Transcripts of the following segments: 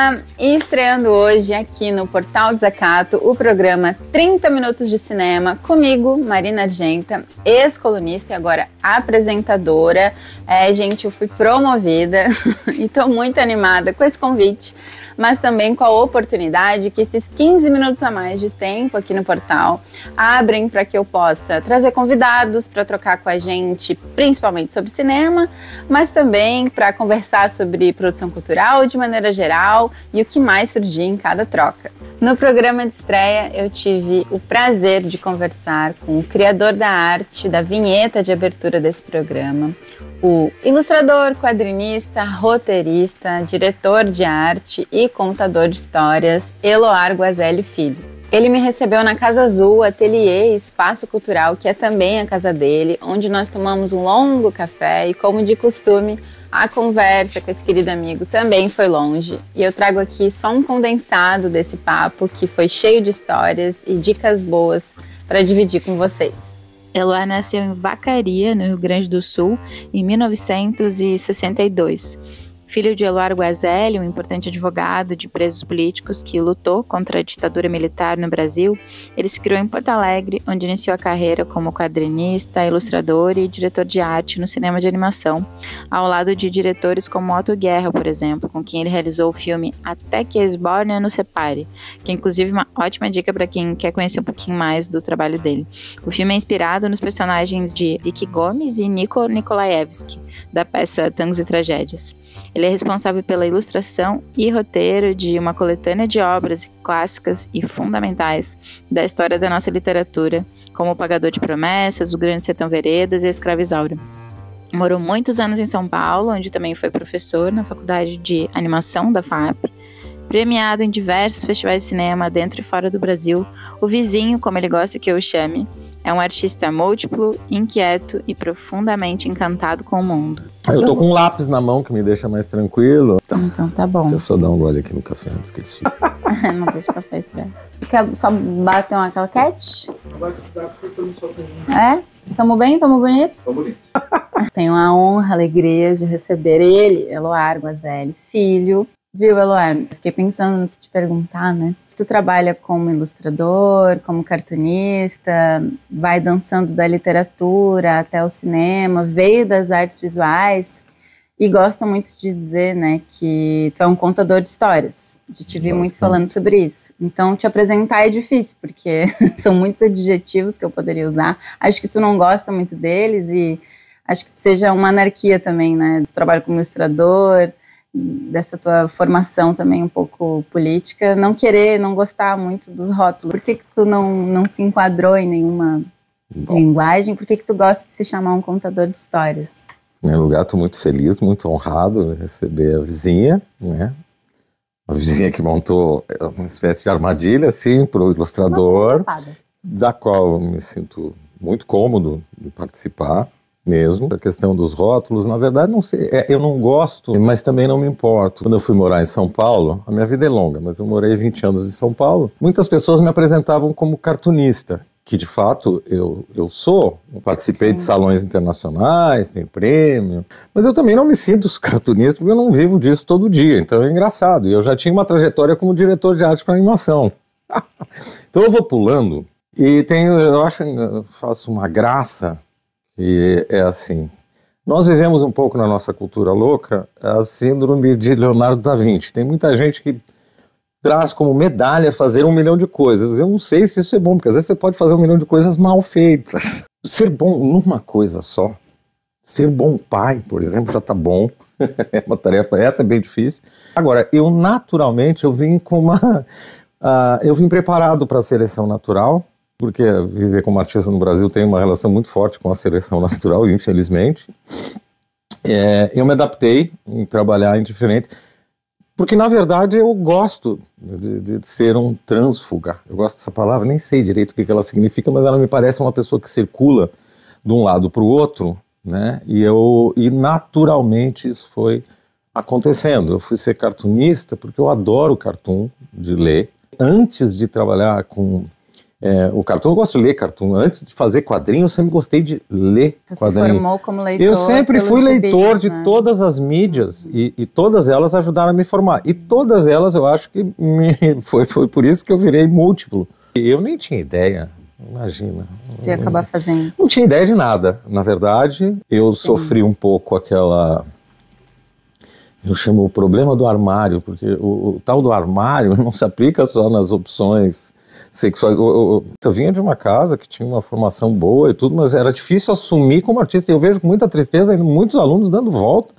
Olá! Estreando hoje aqui no Portal Desacato o programa 30 Minutos de Cinema, comigo, Marina Argenta, ex-colunista e agora apresentadora. Gente, eu fui promovida e estou muito animada com esse convite, mas também com a oportunidade que esses 15 minutos a mais de tempo aqui no portal abrem para que eu possa trazer convidados para trocar com a gente, principalmente sobre cinema, mas também para conversar sobre produção cultural de maneira geral e o que mais surgir em cada troca. No programa de estreia, eu tive o prazer de conversar com o criador da arte, da vinheta de abertura desse programa, o ilustrador, quadrinista, roteirista, diretor de arte e contador de histórias, Eloar Guazelli Filho. Ele me recebeu na Casa Azul, ateliê e espaço cultural, que é também a casa dele, onde nós tomamos um longo café e, como de costume, a conversa com esse querido amigo também foi longe. E eu trago aqui só um condensado desse papo que foi cheio de histórias e dicas boas para dividir com vocês. Eloar nasceu em Vacaria, no Rio Grande do Sul, em 1962. Filho de Eloar Guazelli, um importante advogado de presos políticos que lutou contra a ditadura militar no Brasil, ele se criou em Porto Alegre, onde iniciou a carreira como quadrinista, ilustrador e diretor de arte no cinema de animação, ao lado de diretores como Otto Guerra, por exemplo, com quem ele realizou o filme Até que a Esbórnia nos Separe, que é inclusive uma ótima dica para quem quer conhecer um pouquinho mais do trabalho dele. O filme é inspirado nos personagens de Dick Gomes e Nico Nikolaevski, da peça Tangos e Tragédias. Ele é responsável pela ilustração e roteiro de uma coletânea de obras clássicas e fundamentais da história da nossa literatura, como O Pagador de Promessas, O Grande Sertão Veredas e A Escravizaura. Morou muitos anos em São Paulo, onde também foi professor na Faculdade de Animação da FAP. Premiado em diversos festivais de cinema dentro e fora do Brasil, o vizinho, como ele gosta que eu o chame, é um artista múltiplo, inquieto e profundamente encantado com o mundo. Eu tô com um lápis na mão que me deixa mais tranquilo. Então tá bom. Deixa eu só dar um gole aqui no café antes que ele suba. Não deixa o café esfriar. Quer só bater uma claquete? Não vai precisar porque eu tô no sozinho. É? Tamo bem? Tamo bonitos? Tô bonito. Tenho a honra, a alegria de receber ele, Eloar Guazelli Filho. Viu, Eloar? Fiquei pensando no que te perguntar, né? Tu trabalha como ilustrador, como cartunista, vai dançando da literatura até o cinema, veio das artes visuais e gosta muito de dizer, né, que tu é um contador de histórias. Já te vi muito falando sobre isso. Então, te apresentar é difícil, porque são muitos adjetivos que eu poderia usar. Acho que tu não gosta muito deles e acho que seja uma anarquia também, né? Tu trabalha como ilustrador, dessa tua formação também um pouco política, não gostar muito dos rótulos. Por que tu não se enquadrou em nenhuma linguagem? Por que tu gosta de se chamar um contador de histórias? Em primeiro lugar, estou muito feliz, muito honrado de receber a vizinha, né? A vizinha que montou uma espécie de armadilha, assim, para o ilustrador, da qual eu me sinto muito cômodo de participar. Mesmo, a questão dos rótulos, na verdade, não sei, eu não gosto, mas também não me importo. Quando eu fui morar em São Paulo, a minha vida é longa, mas eu morei 20 anos em São Paulo, muitas pessoas me apresentavam como cartunista, que de fato eu sou. Eu participei de salões internacionais, tenho prêmio, mas eu também não me sinto cartunista porque eu não vivo disso todo dia, então é engraçado. E eu já tinha uma trajetória como diretor de arte para animação. Então eu vou pulando e eu faço uma graça. E é assim, nós vivemos um pouco na nossa cultura louca a síndrome de Leonardo da Vinci. Tem muita gente que traz como medalha fazer 1 milhão de coisas. Eu não sei se isso é bom, porque às vezes você pode fazer 1 milhão de coisas mal feitas. Ser bom numa coisa só, ser bom pai, por exemplo, já está bom. É uma tarefa, essa é bem difícil. Agora, eu naturalmente, eu vim preparado para a seleção natural, porque viver como artista no Brasil tem uma relação muito forte com a seleção natural, infelizmente. Eu me adaptei em trabalhar em diferente, porque na verdade eu gosto de ser um trânsfuga. Eu gosto dessa palavra, nem sei direito o que ela significa, mas ela me parece uma pessoa que circula de um lado para o outro, né? E naturalmente isso foi acontecendo. Eu fui ser cartunista porque eu adoro cartoon, de ler. Antes de trabalhar com O cartoon, eu gosto de ler cartoon. Antes de fazer quadrinho, eu sempre gostei de ler quadrinho. Se formou como leitor. Eu sempre fui leitor de né? todas as mídias e todas elas ajudaram a me formar. E todas elas eu acho que foi por isso que eu virei múltiplo. Eu nem tinha ideia, imagina. De acabar fazendo. Não tinha ideia de nada. Na verdade, eu sofri um pouco aquela... Eu chamo o problema do armário, porque o tal do armário não se aplica só nas opções sexuais. Eu vinha de uma casa que tinha uma formação boa e tudo, mas era difícil assumir como artista. Eu vejo com muita tristeza ainda muitos alunos dando volta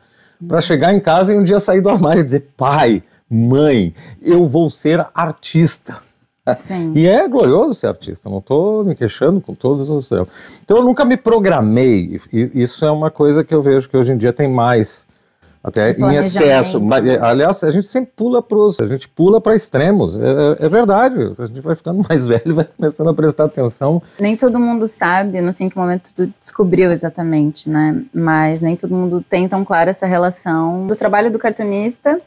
para chegar em casa e um dia sair do armário e dizer: pai, mãe, eu vou ser artista. Sim. E é glorioso ser artista, não estou me queixando com todos os céus. Então eu nunca me programei, e isso é uma coisa que eu vejo que hoje em dia tem mais, até em excesso. Mas, aliás, a gente sempre pula para extremos, é verdade, a gente vai ficando mais velho, vai começando a prestar atenção. Nem todo mundo sabe, não sei em que momento tu descobriu exatamente, né? Mas nem todo mundo tem tão clara essa relação do trabalho do cartunista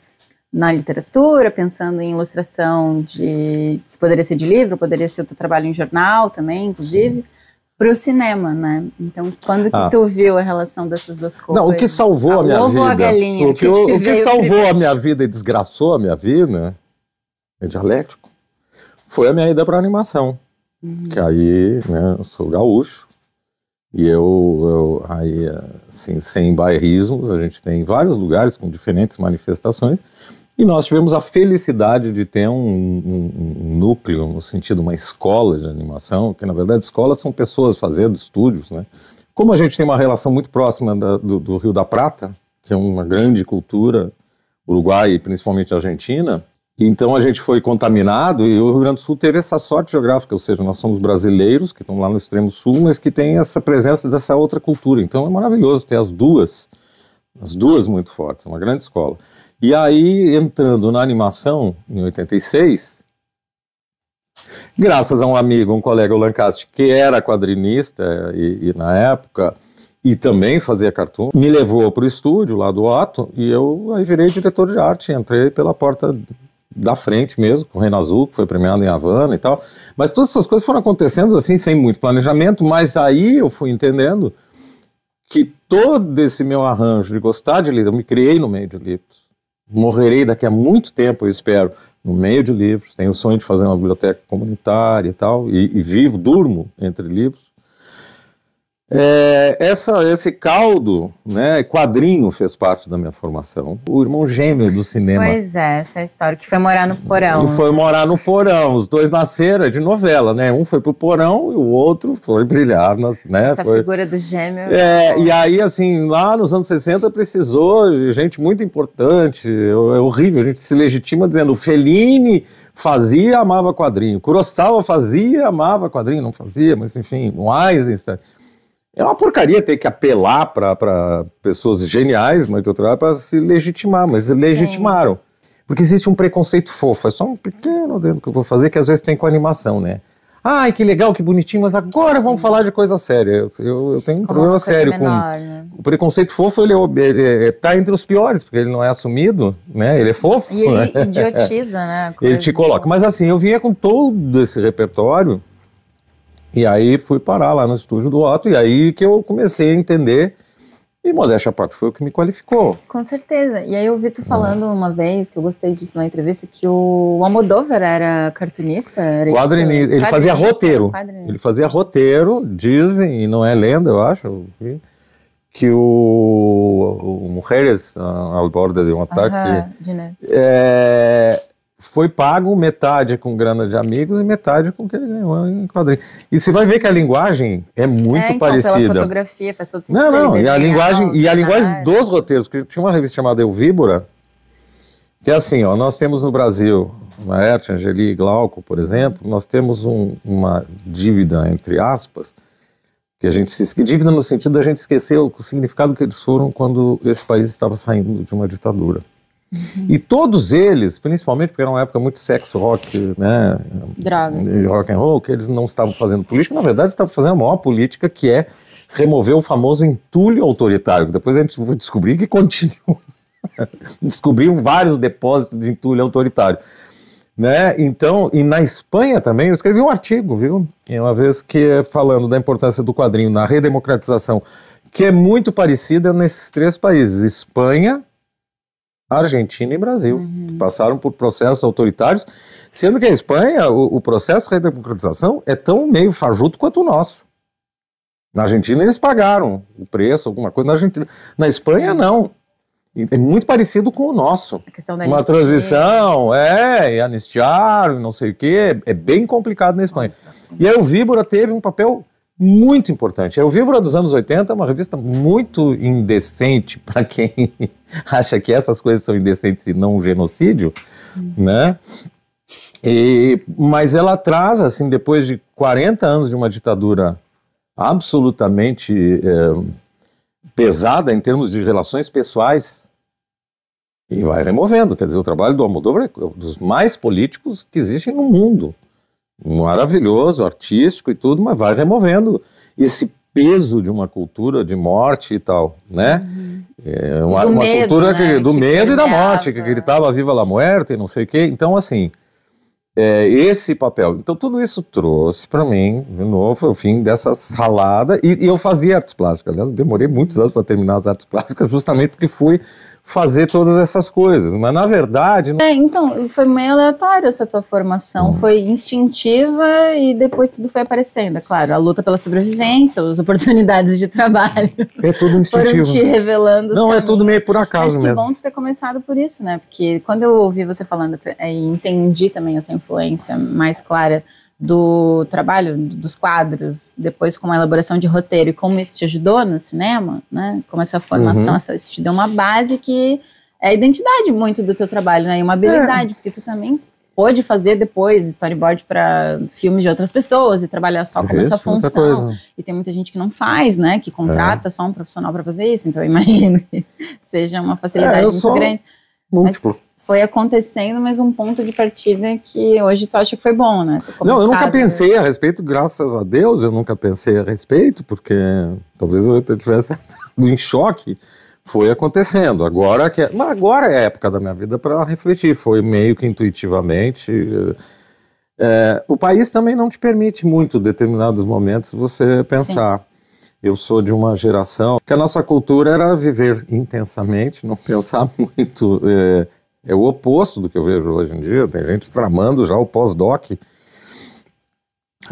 na literatura, pensando em ilustração que poderia ser de livro, poderia ser o teu trabalho em jornal também, inclusive, para o cinema, né? Então, quando que tu viu a relação dessas duas coisas? Não, o que salvou a minha vida... Ou a galinha? O que salvou a minha vida e desgraçou a minha vida, é dialético, foi a minha ida para a animação. Que aí, né, eu sou gaúcho, e aí, assim, sem bairrismos, a gente tem vários lugares com diferentes manifestações, e nós tivemos a felicidade de ter um núcleo, no sentido, uma escola de animação, que na verdade escolas são pessoas fazendo estúdios, né? Como a gente tem uma relação muito próxima do Rio da Prata, que é uma grande cultura, Uruguai e principalmente Argentina, então a gente foi contaminado e o Rio Grande do Sul teve essa sorte geográfica, ou seja, nós somos brasileiros que estão lá no extremo sul, mas que tem essa presença dessa outra cultura, então é maravilhoso ter as duas muito fortes, uma grande escola. E aí, entrando na animação, em 86, graças a um amigo, um colega, o Lancaster, que era quadrinista e na época, e também fazia cartoon, me levou para o estúdio lá do Otto, e eu aí virei diretor de arte, entrei pela porta da frente mesmo, com o Reino Azul, que foi premiado em Havana e tal. Mas todas essas coisas foram acontecendo assim, sem muito planejamento, mas aí eu fui entendendo que todo esse meu arranjo de gostar de livros, eu me criei no meio de livros. Morrerei daqui a muito tempo, eu espero, no meio de livros. Tenho o sonho de fazer uma biblioteca comunitária e tal, e vivo, durmo entre livros. Esse caldo, né, quadrinho fez parte da minha formação. O irmão gêmeo do cinema. Pois é, essa história, que foi morar no porão. Que foi morar no porão. Os dois nasceram de novela, né? Um foi pro porão e o outro foi brilhar, né? Essa figura do gêmeo. E aí, assim, lá nos anos 60 precisou de gente muito importante. É horrível, a gente se legitima dizendo: o Fellini fazia, amava quadrinho. Kurosawa fazia, amava quadrinho. Não fazia, mas enfim, o Eisenstein. É uma porcaria ter que apelar para pessoas geniais, mas para se legitimar, mas legitimaram. Porque existe um preconceito fofo, é só um pequeno adendo que eu vou fazer, que às vezes tem com animação, né? Ai, que legal, que bonitinho, mas agora vamos falar de coisa séria. Eu tenho um problema sério menor, né? O preconceito fofo, ele tá entre os piores, porque ele não é assumido, né? Ele é fofo. E ele idiotiza, né? Ele te coloca. Mas assim, eu vinha com todo esse repertório. E aí fui parar lá no estúdio do Otto, e aí que eu comecei a entender, e modéstia à parte, foi o que me qualificou. Com certeza. E aí eu ouvi tu falando uma vez, que eu gostei disso na entrevista, que o Almodóvar era cartunista? Quadrinista. Ele fazia roteiro. Ele fazia roteiro, dizem, e não é lenda, eu acho, que o Mujeres ao borde de um ataque foi pago metade com grana de amigos e metade com o que ele ganhou em quadrinho. E você vai ver que a linguagem é muito parecida. Pela fotografia faz todo sentido. Não, e a linguagem dos roteiros, porque tinha uma revista chamada El Víbora, que é assim, ó, nós temos no Brasil, Laerte, Angeli e Glauco, por exemplo, nós temos uma dívida, entre aspas, que a gente se esquece, dívida no sentido da gente esquecer o significado que eles foram quando esse país estava saindo de uma ditadura. E todos eles, principalmente porque era uma época muito sexo, rock, né, drogas, rock and roll, que eles não estavam fazendo política, na verdade estavam fazendo a maior política, que é remover o famoso entulho autoritário, que depois a gente vai descobrir que continua. Descobriram vários depósitos de entulho autoritário. né? Então, e na Espanha também, eu escrevi um artigo, viu? Uma vez que falando da importância do quadrinho na redemocratização, que é muito parecida nesses 3 países, Espanha, Argentina e Brasil, que passaram por processos autoritários, sendo que a Espanha, o processo de redemocratização é tão meio fajuto quanto o nosso. Na Argentina eles pagaram o preço, alguma coisa, na Argentina. Na Espanha, não. É muito parecido com o nosso. A questão da uma transição, e anistiar, não sei o quê, é bem complicado na Espanha. E a Víbora teve um papel muito importante. A Víbora dos anos 80 é uma revista muito indecente, para quem acha que essas coisas são indecentes e não um genocídio, né? Mas ela traz, assim, depois de 40 anos de uma ditadura absolutamente pesada em termos de relações pessoais, e vai removendo. Quer dizer, o trabalho do Almodóvar é um dos mais políticos que existem no mundo. Maravilhoso, artístico e tudo, mas vai removendo esse peso de uma cultura de morte e tal, né? Uma medo, cultura né? do que medo e da permeava. morte, que gritava viva la muerte e não sei o quê. Então, assim, esse papel. Então, tudo isso trouxe para mim, de novo, o fim dessa salada. E eu fazia artes plásticas. Aliás, demorei muitos anos para terminar as artes plásticas, justamente porque fui fazer todas essas coisas. Mas, na verdade... Então, foi meio aleatório essa tua formação. Foi instintiva e depois tudo foi aparecendo. É claro, a luta pela sobrevivência, as oportunidades de trabalho. É tudo instintivo. Foram te revelando os Não, caminhos. é tudo meio por acaso Mas que mesmo. bom tu ter começado por isso, né? Porque quando eu ouvi você falando e entendi também essa influência mais clara do trabalho, dos quadros, depois com a elaboração de roteiro e como isso te ajudou no cinema, né? Como essa formação, isso te deu uma base que é a identidade muito do teu trabalho, né? E uma habilidade, porque tu também pôde fazer depois storyboard para filmes de outras pessoas e trabalhar só com essa função. E tem muita gente que não faz, né? Que contrata só um profissional para fazer isso. Então eu imagino que seja uma facilidade muito grande. Múltiplo. Foi acontecendo, mas um ponto de partida que hoje tu acha que foi bom, né? Não, eu nunca pensei a respeito, graças a Deus, eu nunca pensei a respeito, porque talvez eu tivesse em choque. Foi acontecendo. Agora é a época da minha vida para refletir. Foi meio que intuitivamente. O país também não te permite muito, em determinados momentos, você pensar. Sim. Eu sou de uma geração que a nossa cultura era viver intensamente, não pensar muito. É o oposto do que eu vejo hoje em dia. Tem gente tramando já o pós-doc.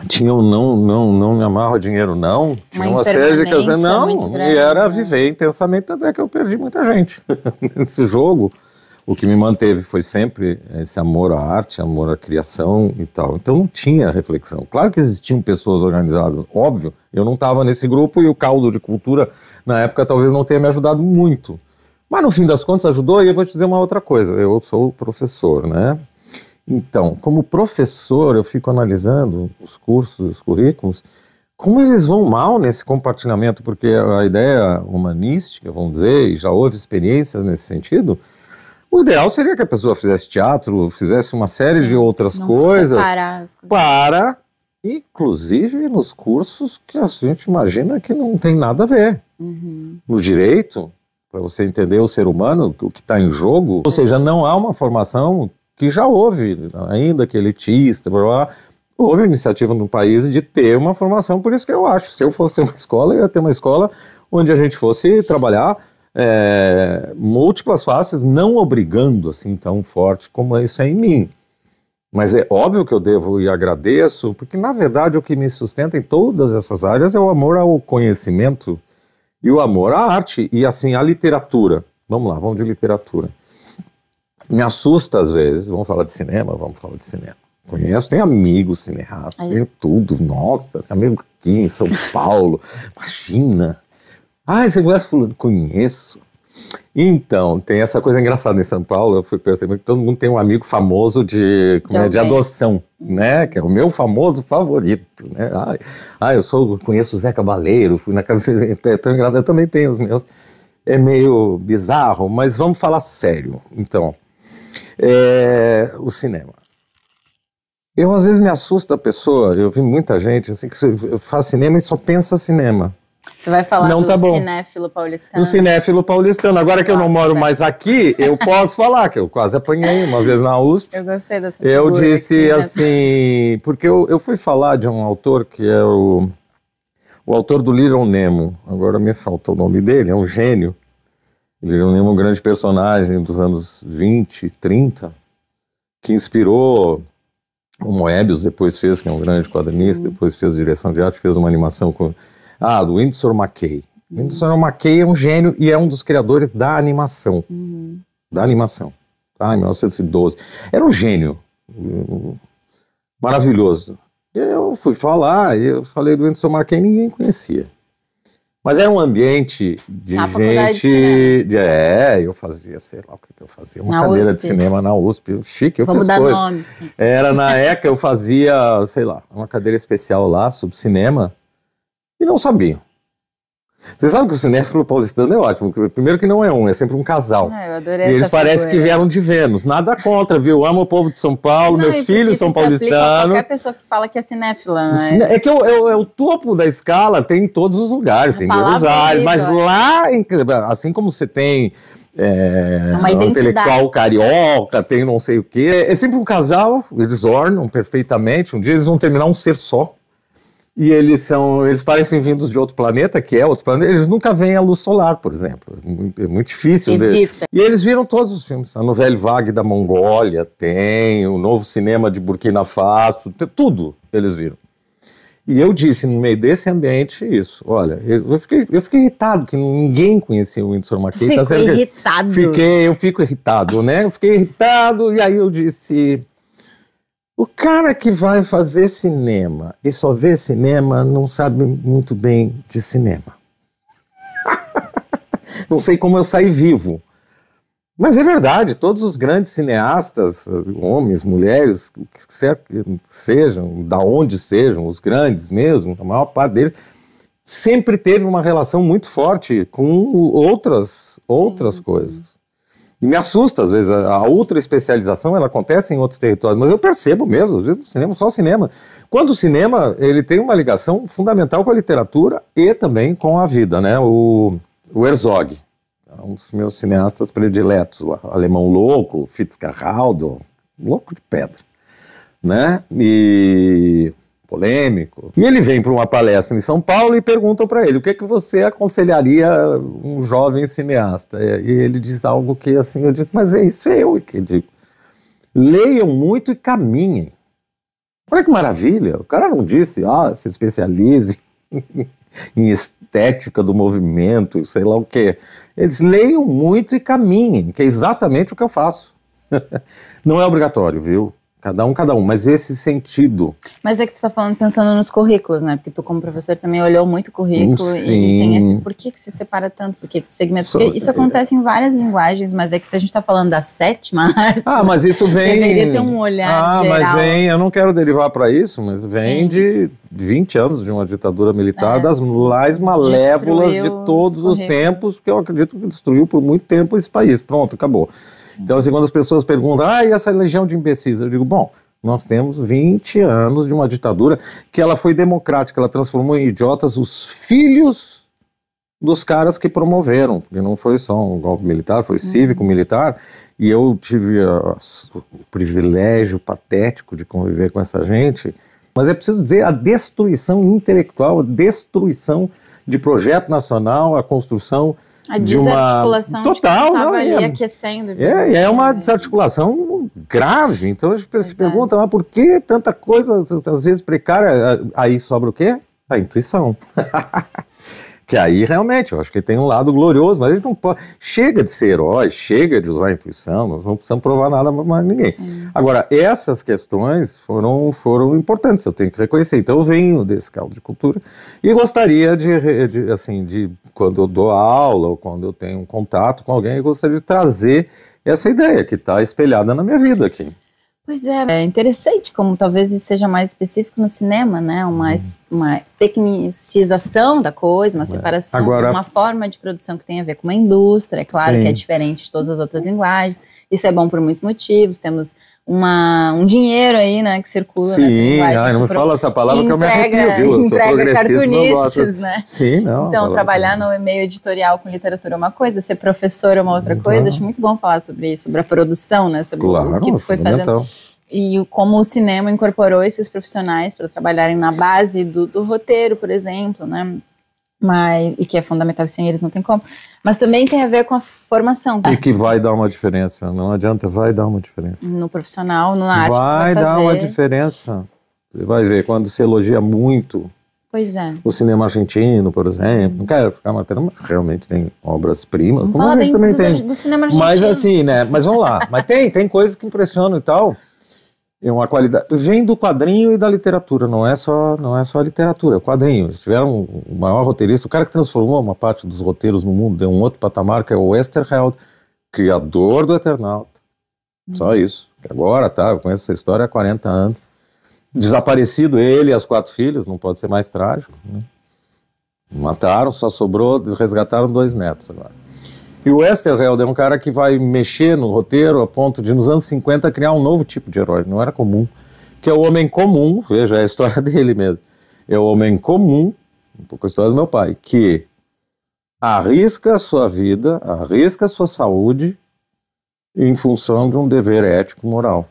Tinha um não me amarro a dinheiro, não. Tinha uma série de casas, não. Grande, e era viver intensamente, até que eu perdi muita gente nesse jogo. O que me manteve foi sempre esse amor à arte, amor à criação e tal. Então não tinha reflexão. Claro que existiam pessoas organizadas, óbvio. Eu não estava nesse grupo e o caldo de cultura, na época, talvez não tenha me ajudado muito. Mas no fim das contas ajudou, e eu vou te dizer uma outra coisa. Eu sou professor, né? Então, como professor, eu fico analisando os cursos, os currículos, como eles vão mal nesse compartilhamento, porque a ideia humanística, vamos dizer, e já houve experiências nesse sentido, o ideal seria que a pessoa fizesse teatro, fizesse uma série de outras coisas, para, inclusive nos cursos que a gente imagina que não tem nada a ver. No direito, para você entender o ser humano, o que está em jogo, ou seja, não há uma formação que já houve, ainda que elitista, houve iniciativa no país de ter uma formação, por isso que eu acho, se eu fosse ter uma escola, eu ia ter uma escola onde a gente fosse trabalhar múltiplas faces, não obrigando assim tão forte como isso é em mim. Mas é óbvio que eu devo e agradeço, porque na verdade o que me sustenta em todas essas áreas é o amor ao conhecimento e o amor à arte e assim à literatura. Vamos lá, vamos de literatura. Me assusta às vezes, vamos falar de cinema. Conheço, tem amigos cineastas, tem tudo, nossa, tem amigo aqui em São Paulo, imagina. Você conhece fulano? Conheço. Então, tem essa coisa engraçada em São Paulo, eu fui percebendo que todo mundo tem um amigo famoso de adoção, né? Que é o meu famoso favorito, né? Eu conheço o Zé Cabaleiro, fui na casa, é tão engraçado, eu também tenho os meus. É meio bizarro, mas vamos falar sério. Então, o cinema. Eu às vezes me assusta a pessoa, eu vi muita gente assim que faz cinema e só pensa cinema. Tu vai falar não do tá bom. cinéfilo paulistano. Do cinéfilo paulistano. Agora que eu não moro mais aqui, eu posso falar, que eu quase apanhei uma vez na USP. Eu gostei dessa Eu figura disse aqui, né? assim, porque eu fui falar de um autor que é o autor do Little Nemo, agora me falta o nome dele, é um gênio. Little Nemo é um grande personagem dos anos 20, 30, que inspirou o Moebius, depois fez, que é um grande quadrinista, depois fez direção de arte, fez uma animação com... do Winsor McCay. Winsor McCay é um gênio e é um dos criadores da animação. Da animação. Em 1912. Era um gênio. Maravilhoso. Eu fui falar, eu falei do Winsor McCay e ninguém conhecia. Mas era um ambiente de na faculdade gente... de cinema. Eu fazia, sei lá o que eu fazia. Uma Na cadeira USP. de cinema na USP. Chique, eu Vamos fiz dar coisa. nomes. Era na ECA, eu fazia, sei lá, uma cadeira especial lá sobre cinema e não sabia. Você sabe que o cinéfilo paulistano é ótimo. Primeiro que não é um, é sempre um casal. Eu adorei E eles essa parecem que figura. vieram de Vênus. Nada contra, viu? Amo o povo de São Paulo, Não, meus e porque filhos isso são se aplica a paulistanos. qualquer pessoa que fala que é cinéfila, né? É que é o topo da escala, tem em todos os lugares, tem em Buenos palavra Aires, mas horrível, lá, assim como você tem Uma um identidade. intelectual carioca, tem não sei o quê, é sempre um casal, eles ornam perfeitamente, um dia eles vão terminar um ser só, e eles parecem vindos de outro planeta, que é outro planeta, eles nunca veem a luz solar, por exemplo, é muito difícil. Evita. E eles viram todos os filmes, a Nouvelle Vague da Mongólia tem, o novo cinema de Burkina Faso, tudo eles viram. E eu disse, no meio desse ambiente, isso. Olha, eu fiquei irritado, que ninguém conhecia o Winsor McCay. Ficou irritado. Eu fico irritado, né? Eu fiquei irritado, e aí eu disse... O cara que vai fazer cinema e só vê cinema não sabe muito bem de cinema. Não sei como eu saí vivo. Mas é verdade, todos os grandes cineastas, homens, mulheres, o que sejam, da onde sejam, os grandes mesmo, a maior parte deles, sempre teve uma relação muito forte com outras coisas. E me assusta, às vezes, a ultra especialização, ela acontece em outros territórios, mas eu percebo mesmo, às vezes no cinema, só o cinema. Quando o cinema, ele tem uma ligação fundamental com a literatura e também com a vida, né? O Herzog, um dos meus cineastas prediletos, o Alemão Louco, Fitzcarraldo, louco de pedra, né? E polêmico. E ele vem para uma palestra em São Paulo e perguntam para ele, o que é que você aconselharia um jovem cineasta? E ele diz algo que, assim, eu digo, mas é isso, eu que digo. Leiam muito e caminhem. Olha que maravilha, o cara não disse, se especialize em estética do movimento, sei lá o quê. Eles leiam muito e caminhem, que é exatamente o que eu faço. Não é obrigatório, viu? Cada um, mas esse sentido. Mas é que tu está falando pensando nos currículos, né? Porque tu, como professor, também olhou muito o currículo e tem esse... Por que se separa tanto? Por que se segmenta? Porque isso acontece em várias linguagens, mas é que se a gente está falando da sétima arte... mas isso vem... Deveria ter um olhar geral. Mas vem... Eu não quero derivar para isso, mas vem de 20 anos de uma ditadura militar, das mais malévolas de todos os tempos, que eu acredito que destruiu por muito tempo esse país. Pronto, acabou. Então, assim, quando as pessoas perguntam, e essa legião de imbecis? Eu digo, bom, nós temos 20 anos de uma ditadura que ela foi democrática, ela transformou em idiotas os filhos dos caras que promoveram, porque não foi só um golpe militar, foi cívico-militar, e eu tive o privilégio patético de conviver com essa gente, mas é preciso dizer, a destruição intelectual, a destruição de projeto nacional, a construção... A desarticulação total, estava ali aquecendo. É uma desarticulação grave. Então a gente se pergunta, mas por que tanta coisa, às vezes precária? Aí sobra o quê? A intuição. Que aí realmente, eu acho que tem um lado glorioso, mas a gente não pode... Chega de ser herói, chega de usar a intuição, nós não precisamos provar nada mais ninguém. Sim. Agora, essas questões foram importantes, eu tenho que reconhecer. Então eu venho desse caldo de cultura e gostaria de quando eu dou aula ou quando eu tenho um contato com alguém, eu gostaria de trazer essa ideia que está espelhada na minha vida aqui. Pois é interessante como talvez isso seja mais específico no cinema, né? Uma tecnicização da coisa, uma separação, uma forma de produção que tem a ver com uma indústria, é claro que é diferente de todas as outras linguagens, Isso é bom por muitos motivos, temos um dinheiro aí, né, que circula. Sim, não me fala essa palavra que eu me arrepio, viu? Eu sou entrega cartunistas, gosto. né? Sim, não. Então, trabalhar no meio editorial com literatura é uma coisa, ser professor é uma outra coisa. Acho muito bom falar sobre isso, sobre a produção, né? Sobre o que tu foi fazendo. E como o cinema incorporou esses profissionais para trabalharem na base do roteiro, por exemplo, né? E que é fundamental, sem eles não tem como. Mas também tem a ver com a formação. E que vai dar uma diferença, não adianta, vai dar uma diferença. No profissional, na arte vai dar uma diferença. Você vai ver, quando se elogia muito o cinema argentino, por exemplo, não quero ficar matando, mas realmente tem obras-primas, como a gente também tem. Do cinema argentino. Mas assim, né, mas vamos lá, mas tem coisas que impressionam e tal. É uma qualidade, vem do quadrinho e da literatura, não é só a literatura, é o quadrinho. Eles tiveram o maior roteirista, o cara que transformou uma parte dos roteiros no mundo, deu um outro patamar, que é o Westerheld, criador do Eternauta. Só isso. Agora, eu conheço essa história há 40 anos. Desaparecido ele e as 4 filhas, não pode ser mais trágico, né? Mataram, só sobrou, resgataram 2 netos agora. E o Westerheld é um cara que vai mexer no roteiro a ponto de, nos anos 50, criar um novo tipo de herói, não era comum, que é o homem comum, veja, é a história dele mesmo, é o homem comum, um pouco a história do meu pai, que arrisca a sua vida, arrisca a sua saúde em função de um dever ético moral.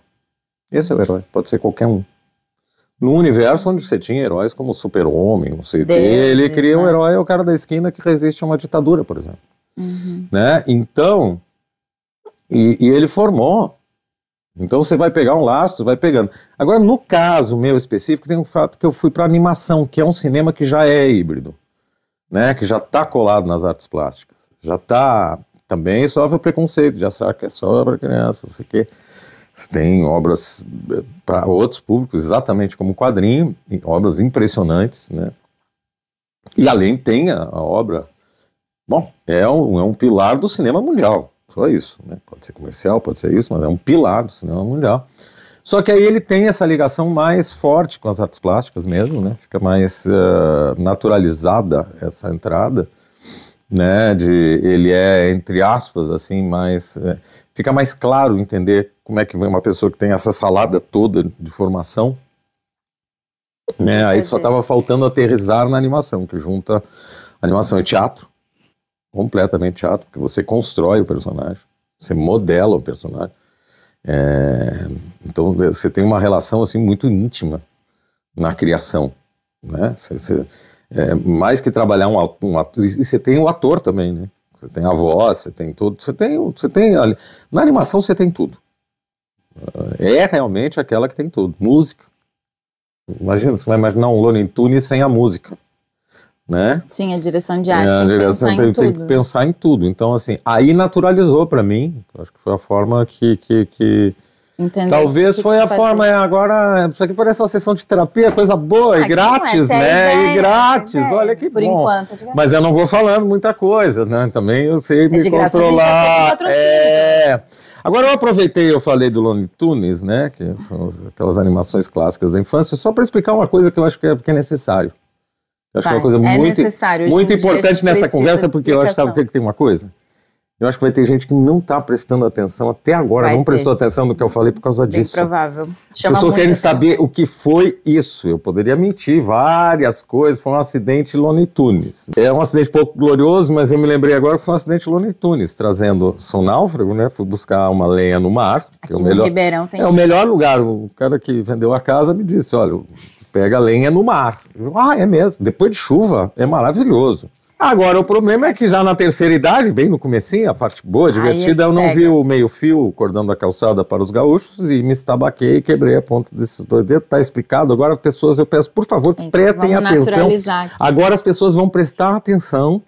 Esse é o herói, pode ser qualquer um. No universo onde você tinha heróis como o Super-Homem, não sei o que, ele cria um herói, é o cara da esquina que resiste a uma ditadura, por exemplo. Né? Então, e ele formou. Então você vai pegar um lastro, vai pegando. Agora, no caso meu específico, tem um fato que eu fui para animação, que é um cinema que já é híbrido, né? Que já está colado nas artes plásticas, já está, também sofre o preconceito, já sabe que é só para criança, não sei o quê. Tem obras para outros públicos, exatamente como quadrinho, obras impressionantes, né? E além tem a obra. Bom, é um pilar do cinema mundial, só isso, né? Pode ser comercial, pode ser isso, mas é um pilar do cinema mundial. Só que aí ele tem essa ligação mais forte com as artes plásticas mesmo, né? Fica mais naturalizada essa entrada, né? Ele é, entre aspas, assim, mais... fica mais claro entender como é que vem uma pessoa que tem essa salada toda de formação, né? Aí só estava faltando aterrissar na animação, que junta animação e teatro, completamente teatro, porque você constrói o personagem, você modela o personagem, então você tem uma relação assim muito íntima na criação, né? Mais que trabalhar um ator, e você tem o ator também, né? Você tem a voz, você tem tudo, na animação você tem tudo, é realmente aquela que tem tudo, música. Imagina, você vai imaginar um Looney Tunes sem a música, né? Sim, a direção de arte tem que pensar em tudo. Então, assim, aí naturalizou para mim, acho que foi a forma que talvez foi a forma, agora, isso aqui parece uma sessão de terapia, coisa boa, e grátis, né? E grátis, olha que por bom. Enquanto, mas eu não vou falando muita coisa, né? Também eu sei me controlar. Agora eu aproveitei, eu falei do Looney Tunes, né? Que são aquelas animações clássicas da infância, só para explicar uma coisa que eu acho que é necessário. Eu acho que é uma coisa muito importante nessa conversa, porque eu acho, sabe que tem uma coisa? Eu acho que vai ter gente que não está prestando atenção até agora, não prestou atenção no que eu falei por causa disso. Bem provável. As pessoas querem saber o que foi isso. Eu poderia mentir várias coisas, foi um acidente Looney Tunes. É um acidente pouco glorioso, mas eu me lembrei agora que foi um acidente Looney Tunes, sou náufrago, né? Fui buscar uma lenha no mar. Que aqui no Ribeirão tem o melhor lugar. O cara que vendeu a casa me disse, olha, pega lenha no mar. Eu, é mesmo. Depois de chuva, é maravilhoso. Agora, o problema é que já na terceira idade, bem no comecinho, a parte boa, divertida, eu não vi o meio-fio, o cordão da calçada para os gaúchos e me estabaquei e quebrei a ponta desses 2 dedos. Está explicado. Agora, pessoas, eu peço, por favor, que prestem atenção. Agora as pessoas vão prestar atenção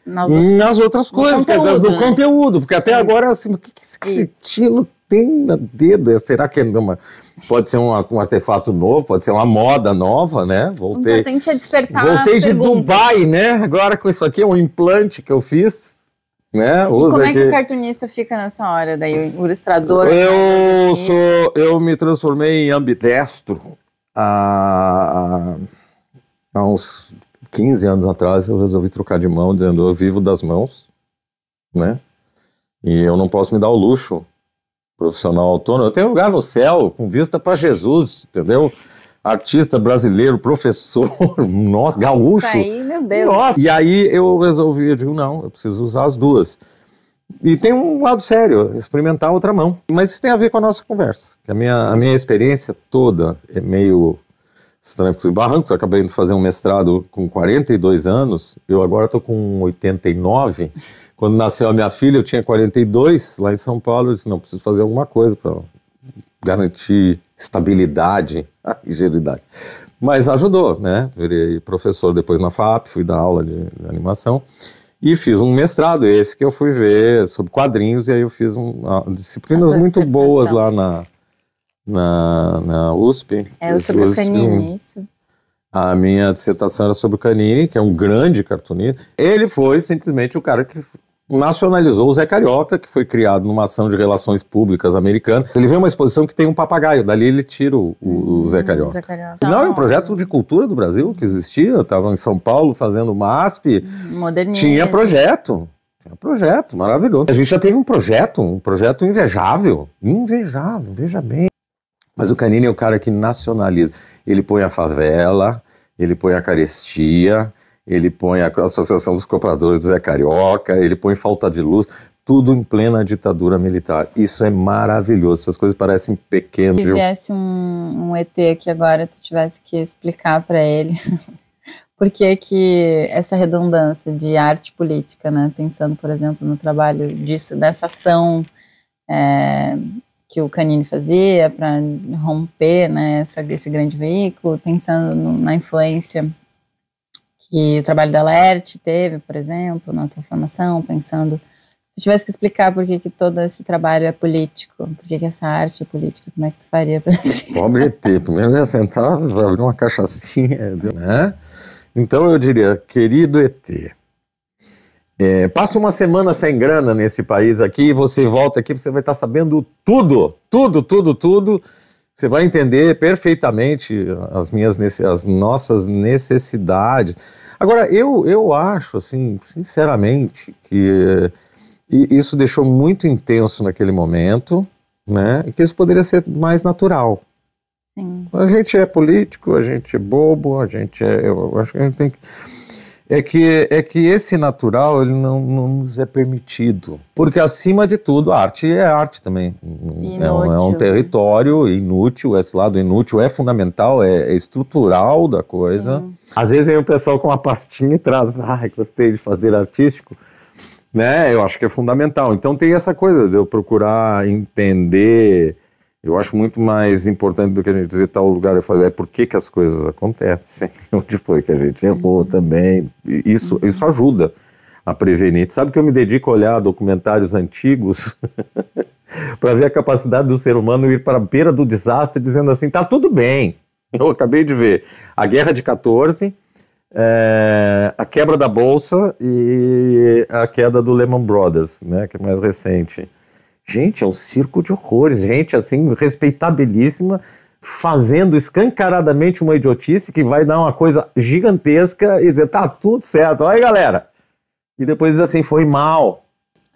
nas outras coisas, do conteúdo, porque até agora, assim, o que esse cretino tem no dedo? Será que pode ser um artefato novo, pode ser uma moda nova, né? O importante é despertar. Voltei de Dubai, né? Agora com isso aqui é um implante que eu fiz, né? E como é que o cartunista fica nessa hora daí, o ilustrador? Eu me transformei em ambidestro há uns 15 anos atrás. Eu resolvi trocar de mão, dizendo eu vivo das mãos, né? E eu não posso me dar o luxo profissional autônomo. Eu tenho lugar no céu com vista para Jesus, entendeu? Artista brasileiro, professor, nossa, gaúcho. Isso aí, meu Deus. Nossa. E aí eu resolvi, eu digo, não, eu preciso usar as duas. E tem um lado sério, experimentar outra mão. Mas isso tem a ver com a nossa conversa. A minha experiência toda é meio trancos e barrancos. Eu acabei de fazer um mestrado com 42 anos, eu agora estou com 89. Quando nasceu a minha filha, eu tinha 42, lá em São Paulo. Eu disse, não, preciso fazer alguma coisa para garantir estabilidade e ingenuidade. Mas ajudou, né? Virei professor depois na FAP, fui dar aula de animação e fiz um mestrado, esse que eu fui ver sobre quadrinhos, e aí eu fiz disciplinas muito boas lá na USP. Sobre o Canini, isso? A minha dissertação era sobre o Canini, que é um grande cartunista. Ele foi simplesmente o cara que nacionalizou o Zé Carioca, que foi criado numa ação de relações públicas americana. Ele vê uma exposição que tem um papagaio, dali ele tira o Zé Carioca. Zé Carioca. Não, é um projeto de cultura do Brasil que existia. Eu estava em São Paulo fazendo MASP. Modernismo. Tinha projeto, maravilhoso. A gente já teve um projeto invejável, veja bem. Mas o Canini é o cara que nacionaliza. Ele põe a favela, ele põe a carestia, ele põe a Associação dos Compradores do Zé Carioca, ele põe falta de luz, tudo em plena ditadura militar. Isso é maravilhoso, essas coisas parecem pequenas. Se viesse um ET aqui agora, tu tivesse que explicar para ele por que essa redundância de arte política, né? Pensando, por exemplo, no trabalho disso, dessa ação que o Canini fazia para romper, né, esse grande veículo, pensando na influência que o trabalho da Laerte teve, por exemplo, na tua formação, pensando, se tu tivesse que explicar por que todo esse trabalho é político, por que essa arte é política, como é que tu faria para explicar? Pobre ET, primeiro ia sentar, vai abrir uma cachaçinha, né? Então eu diria, querido ET, passa uma semana sem grana nesse país aqui, e você volta aqui, você vai estar sabendo tudo, você vai entender perfeitamente as nossas necessidades. Agora, eu acho, assim, sinceramente, que isso deixou muito intenso naquele momento, né, e que isso poderia ser mais natural. Sim. A gente é político, a gente é bobo, eu acho que a gente tem que... É que esse natural, ele não nos é permitido. Porque, acima de tudo, a arte é arte também. É um território inútil, esse lado inútil é fundamental, é estrutural da coisa. Sim. Às vezes vem o pessoal com uma pastinha e traz, gostei de fazer artístico. Né? Eu acho que é fundamental. Então tem essa coisa de eu procurar entender. Eu acho muito mais importante do que a gente dizer tal lugar, eu falo, por que as coisas acontecem, onde foi que a gente errou também, isso ajuda a prevenir. Sabe que eu me dedico a olhar documentários antigos para ver a capacidade do ser humano ir para a beira do desastre dizendo assim, tá tudo bem. Eu acabei de ver a Guerra de 14, a quebra da Bolsa e a queda do Lehman Brothers, né, que é mais recente. Gente, é um circo de horrores, gente assim, respeitabilíssima, fazendo escancaradamente uma idiotice que vai dar uma coisa gigantesca e dizer, tá tudo certo, olha aí galera. E depois diz assim, foi mal.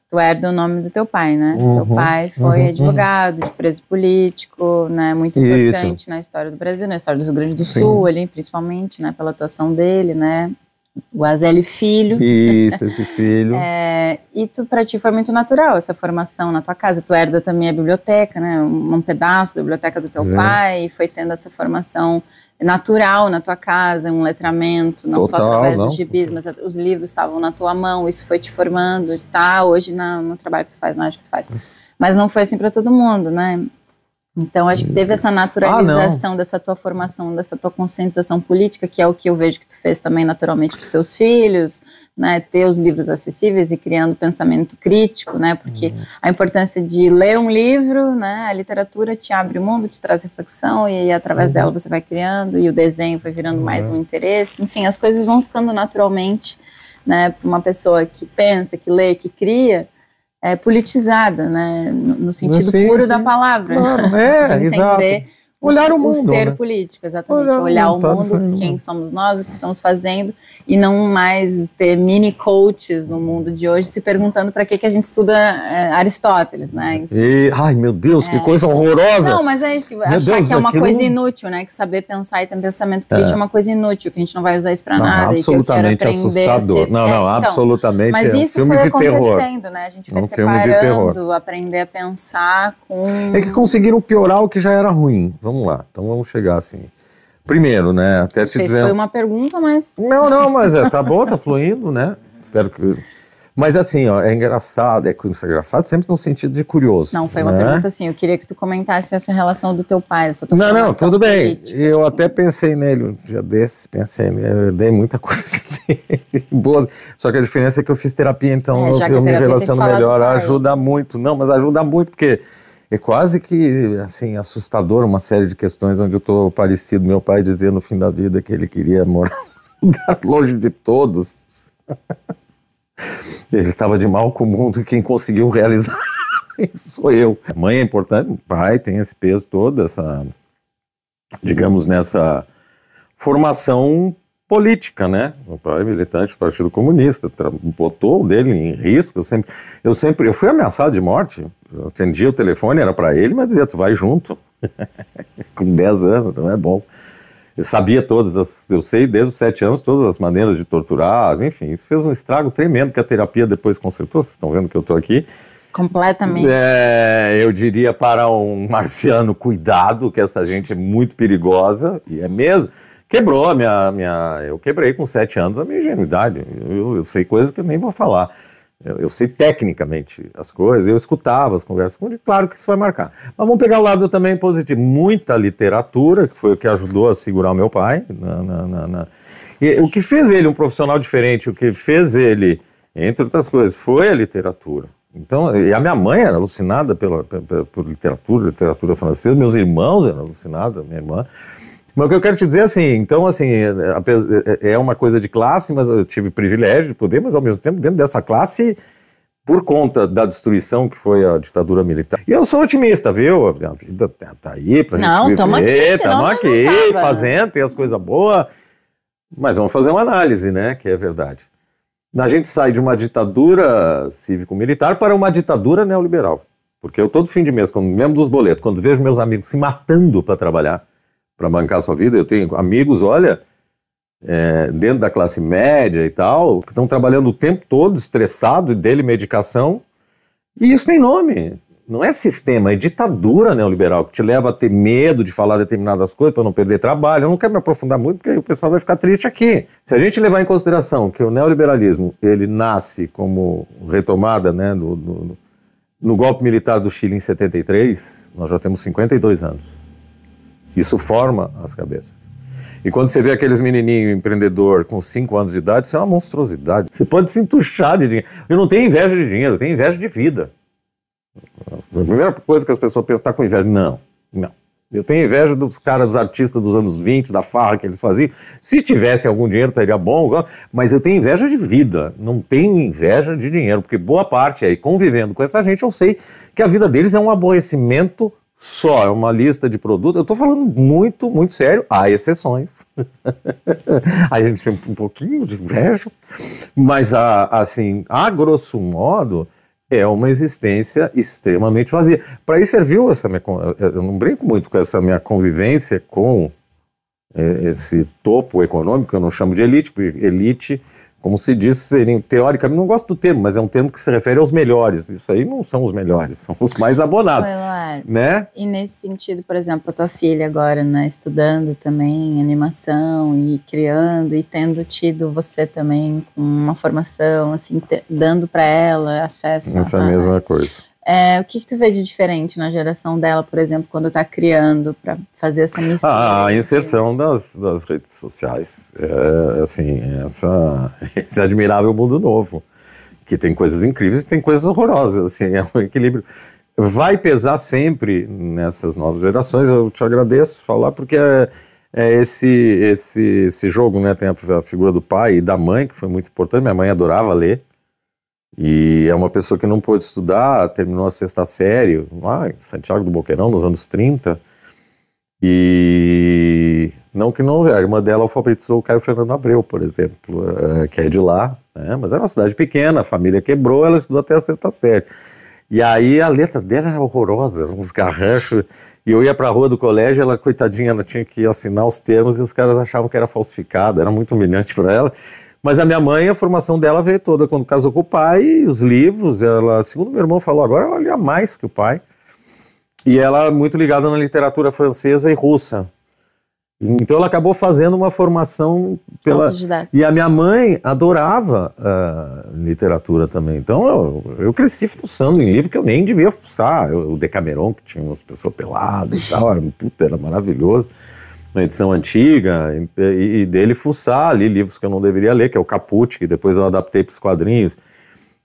Tu herda o nome do teu pai, né? Teu pai foi advogado, de preso político, né? Muito importante na história do Brasil, na história do Rio Grande do Sul, ali, principalmente, né? Pela atuação dele, né? O Azelio Filho. Isso, esse filho. E pra ti foi muito natural essa formação na tua casa. Tu herda também a biblioteca, né? Um pedaço da biblioteca do teu pai, e foi tendo essa formação natural na tua casa, um letramento, não só através dos gibis, mas os livros estavam na tua mão, isso foi te formando e tá hoje no trabalho que tu faz, na arte que tu faz. Mas não foi assim para todo mundo, né? Então, acho que teve essa naturalização dessa tua formação, dessa tua conscientização política, que é o que eu vejo que tu fez também naturalmente com os teus filhos, né, ter os livros acessíveis e criando pensamento crítico, né, porque a importância de ler um livro, né, a literatura te abre o mundo, te traz reflexão e através dela você vai criando, e o desenho vai virando mais um interesse, enfim, as coisas vão ficando naturalmente, né, para uma pessoa que pensa, que lê, que cria, politizada, né, no sentido puro da palavra, Claro, de entender olhar o mundo, ser né? político, exatamente. Olhar o mundo, quem somos nós, o que estamos fazendo, e não mais ter mini coaches no mundo de hoje se perguntando para que a gente estuda Aristóteles, né? Ai, meu Deus, que coisa horrorosa! Não, mas é isso, que achar que é uma coisa inútil, né? Que saber pensar e ter pensamento crítico é uma coisa inútil, que a gente não vai usar isso para nada. Absolutamente e que eu quero assustador. Não, absolutamente. Mas isso filme foi de acontecendo, terror. Né? A gente foi separando, aprender a pensar com... É que conseguiram piorar o que já era ruim. Vamos lá, então vamos chegar assim. Primeiro, né, até te dizer... Foi uma pergunta, mas... Não, mas tá bom, tá fluindo, né? Espero que... Mas assim, ó, é engraçado sempre no sentido de curioso. Não, foi uma pergunta assim, eu queria que tu comentasse essa relação do teu pai, essa tua Não, tudo bem. Política, eu assim. até pensei nele um dia desses, eu dei muita coisa boa. Só que a diferença é que eu fiz terapia, então eu me relaciono melhor, ajuda muito. Não, mas ajuda muito, porque é quase que, assim, assustador uma série de questões onde eu estou parecido. Meu pai dizia no fim da vida que ele queria morar num lugar longe de todos. Ele estava de mal com o mundo e quem conseguiu realizar isso sou eu. A mãe é importante, o pai tem esse peso todo, essa, digamos, nessa formação política, né? O pai é militante do Partido Comunista, botou o dele em risco. Eu fui ameaçado de morte. Eu atendia o telefone, era para ele, mas dizia, tu vai junto. Com 10 anos, não é bom. Eu sabia eu sei desde os 7 anos todas as maneiras de torturar, enfim, fez um estrago tremendo que a terapia depois consertou, vocês estão vendo que eu estou aqui. Completamente. Eu diria para um marciano, cuidado, que essa gente é muito perigosa, e é mesmo. Quebrou eu quebrei com 7 anos a minha ingenuidade, eu sei coisas que eu nem vou falar. Eu sei tecnicamente as coisas, eu escutava as conversas com ele, claro que isso vai marcar. Mas vamos pegar o lado também positivo. Muita literatura, que foi o que ajudou a segurar o meu pai. E o que fez ele um profissional diferente, o que fez ele, entre outras coisas, foi a literatura. Então, e a minha mãe era alucinada por literatura francesa, meus irmãos eram alucinados, minha irmã. Mas o que eu quero te dizer assim, então assim, é uma coisa de classe, mas eu tive privilégio de poder, mas ao mesmo tempo dentro dessa classe, por conta da destruição que foi a ditadura militar. E eu sou otimista, viu? A vida tá aí pra gente viver. Estamos aqui, fazendo, tem as coisas boas, mas vamos fazer uma análise, né, que é verdade. A gente sai de uma ditadura cívico-militar para uma ditadura neoliberal, porque eu todo fim de mês, quando me lembro dos boletos, quando vejo meus amigos se matando para trabalhar, para bancar a sua vida, eu tenho amigos, olha, dentro da classe média e tal, que estão trabalhando o tempo todo, estressado, dele medicação, e isso tem nome, não é sistema, é ditadura neoliberal, que te leva a ter medo de falar determinadas coisas para não perder trabalho. Eu não quero me aprofundar muito, porque o pessoal vai ficar triste aqui. Se a gente levar em consideração que o neoliberalismo, ele nasce como retomada, né, no golpe militar do Chile em 73, nós já temos 52 anos. Isso forma as cabeças. E quando você vê aqueles menininhos empreendedor com 5 anos de idade, isso é uma monstruosidade. Você pode se entuchar de dinheiro. Eu não tenho inveja de dinheiro, eu tenho inveja de vida. A primeira coisa que as pessoas pensam, tá com inveja. Não. Eu tenho inveja dos caras, dos artistas dos anos 20, da farra que eles faziam. Se tivesse algum dinheiro, estaria bom, mas eu tenho inveja de vida. Não tenho inveja de dinheiro, porque boa parte aí, convivendo com essa gente, eu sei que a vida deles é um aborrecimento só, é uma lista de produtos. Eu estou falando muito, muito sério, há exceções. Aí a gente tem um pouquinho de inveja, mas assim, a grosso modo, é uma existência extremamente vazia. Para isso serviu eu não brinco muito com essa minha convivência com esse topo econômico, eu não chamo de elite, porque elite, como se diz, seriam, teoricamente, não gosto do termo, mas é um termo que se refere aos melhores. Isso aí não são os melhores, são os mais abonados. Né? E nesse sentido, por exemplo, a tua filha agora, né, estudando também animação e criando e tendo tido você também com uma formação, assim, dando para ela acesso essa mesma coisa. O que tu vê de diferente na geração dela, por exemplo, quando está criando para fazer essa mistura? A inserção das redes sociais, assim, esse admirável mundo novo, que tem coisas incríveis e tem coisas horrorosas, assim, é um equilíbrio. Vai pesar sempre nessas novas gerações, eu te agradeço falar, porque esse jogo, né, tem a figura do pai e da mãe, que foi muito importante. Minha mãe adorava ler, e é uma pessoa que não pôde estudar, terminou a 6ª série, lá em Santiago do Boqueirão, nos anos 30, E não que não, a irmã dela alfabetizou o Caio Fernando Abreu, por exemplo, que é de lá, né? Mas era uma cidade pequena, a família quebrou, ela estudou até a 6ª série. E aí a letra dela era horrorosa, uns garranchos, e eu ia pra rua do colégio, ela, coitadinha, ela tinha que assinar os termos e os caras achavam que era falsificado, era muito humilhante para ela. Mas a minha mãe, a formação dela veio toda quando casou com o pai, os livros, ela, segundo meu irmão falou agora, ela lia mais que o pai. E ela muito ligada na literatura francesa e russa. Então ela acabou fazendo uma formação pela... E a minha mãe adorava literatura também. Então eu cresci fuçando em livro que eu nem devia fuçar. O Decameron, que tinha umas pessoas peladas e tal, era maravilhoso. Uma edição antiga, e dele fuçar ali livros que eu não deveria ler, que é o Capucci, que depois eu adaptei para os quadrinhos,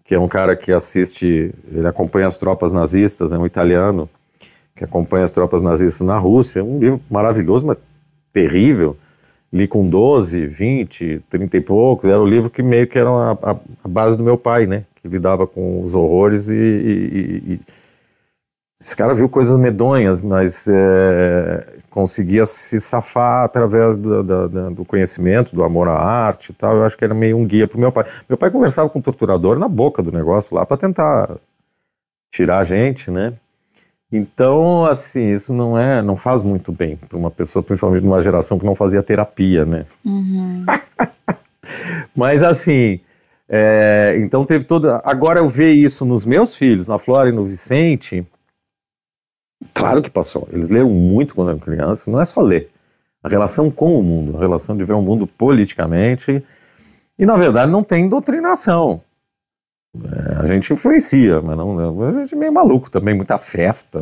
que é um cara que assiste, ele acompanha as tropas nazistas, é um italiano, que acompanha as tropas nazistas na Rússia. Um livro maravilhoso, mas terrível. Li com 12, 20, 30 e poucos. Era o livro que meio que era a base do meu pai, né? Que lidava com os horrores esse cara viu coisas medonhas, mas conseguia se safar através do conhecimento, do amor à arte e tal. Eu acho que era meio um guia para o meu pai. Meu pai conversava com o torturador na boca do negócio lá para tentar tirar a gente, né? Então, assim, isso não faz muito bem para uma pessoa, principalmente numa geração que não fazia terapia, né? Uhum. Mas, assim, então teve toda... Agora eu ver isso nos meus filhos, na Flora e no Vicente, claro que passou. Eles leram muito quando eram crianças, não é só ler. A relação com o mundo, a relação de ver o mundo politicamente, e, na verdade, não tem doutrinação. A gente influencia, mas não, a gente é meio maluco também, muita festa.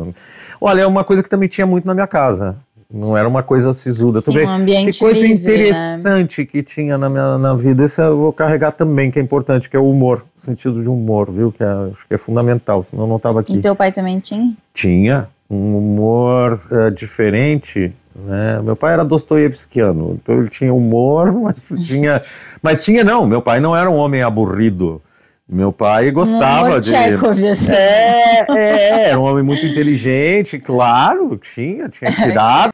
Olha, é uma coisa que também tinha muito na minha casa. Não era uma coisa sisuda. Sim, um ambiente que coisa livre, interessante, né? Que tinha na vida. Isso eu vou carregar também, que é importante, que é o humor. O sentido de humor, viu? Acho que é fundamental, senão eu não estava aqui. E teu pai também tinha? Tinha. Um humor diferente, né? Meu pai era dostoievskiano, então ele tinha humor, mas tinha não, meu pai não era um homem aburrido. Meu pai gostava de... Chekhov, assim. Era um homem muito inteligente, claro, tinha tirado.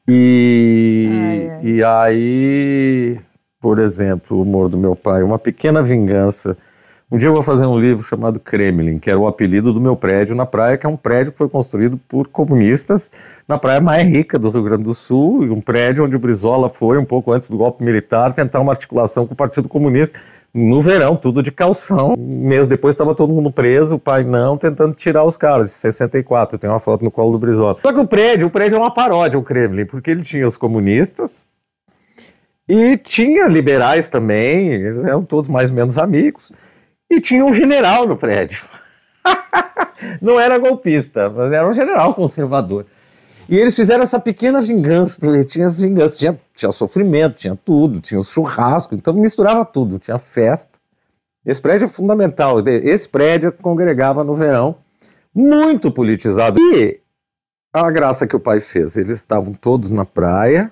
E aí, por exemplo, o humor do meu pai, Uma Pequena Vingança. Um dia eu vou fazer um livro chamado Kremlin, que era o apelido do meu prédio na praia, que é um prédio que foi construído por comunistas na praia mais rica do Rio Grande do Sul, e um prédio onde o Brizola foi, um pouco antes do golpe militar, tentar uma articulação com o Partido Comunista. No verão, tudo de calção. Um mês depois estava todo mundo preso, o pai não, tentando tirar os caras. Em 64, tem uma foto no colo do Brizola. Só que o prédio é uma paródia, o Kremlin, porque ele tinha os comunistas e tinha liberais também, eles eram todos mais ou menos amigos. E tinha um general no prédio. Não era golpista, mas era um general conservador. E eles fizeram essa pequena vingança, tinha as vinganças, tinha sofrimento, tinha tudo, tinha o churrasco, então misturava tudo, tinha festa. Esse prédio é fundamental, esse prédio congregava no verão, muito politizado. E a graça que o pai fez, eles estavam todos na praia,